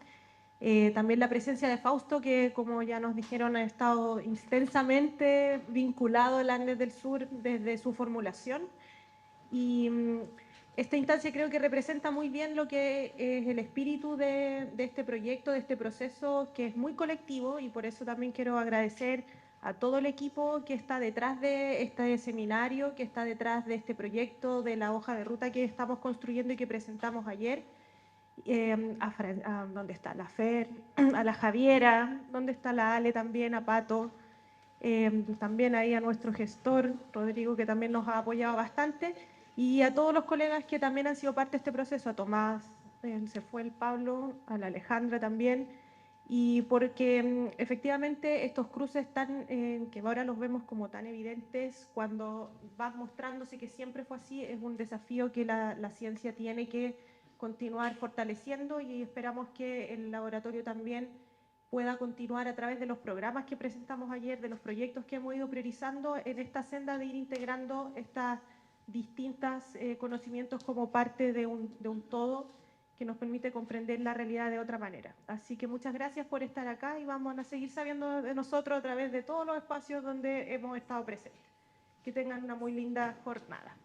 también la presencia de Fausto, que como ya nos dijeron ha estado intensamente vinculado al Andes del Sur desde su formulación. Y esta instancia creo que representa muy bien lo que es el espíritu de este proyecto, de este proceso, que es muy colectivo, y por eso también quiero agradecer a todo el equipo que está detrás de este seminario, que está detrás de este proyecto, de la hoja de ruta que estamos construyendo y que presentamos ayer. ¿Dónde está la Fer? A la Javiera, ¿dónde está la Ale también? A Pato. También ahí a nuestro gestor, Rodrigo, que también nos ha apoyado bastante, y a todos los colegas que también han sido parte de este proceso, a Tomás, se fue el Pablo, a la Alejandra también, y porque efectivamente estos cruces que ahora los vemos como tan evidentes, cuando va mostrándose que siempre fue así, es un desafío que la ciencia tiene que continuar fortaleciendo, y esperamos que el laboratorio también pueda continuar a través de los programas que presentamos ayer, de los proyectos que hemos ido priorizando en esta senda de ir integrando estas distintas conocimientos como parte de un todo que nos permite comprender la realidad de otra manera. Así que muchas gracias por estar acá, y vamos a seguir sabiendo de nosotros a través de todos los espacios donde hemos estado presentes. Que tengan una muy linda jornada.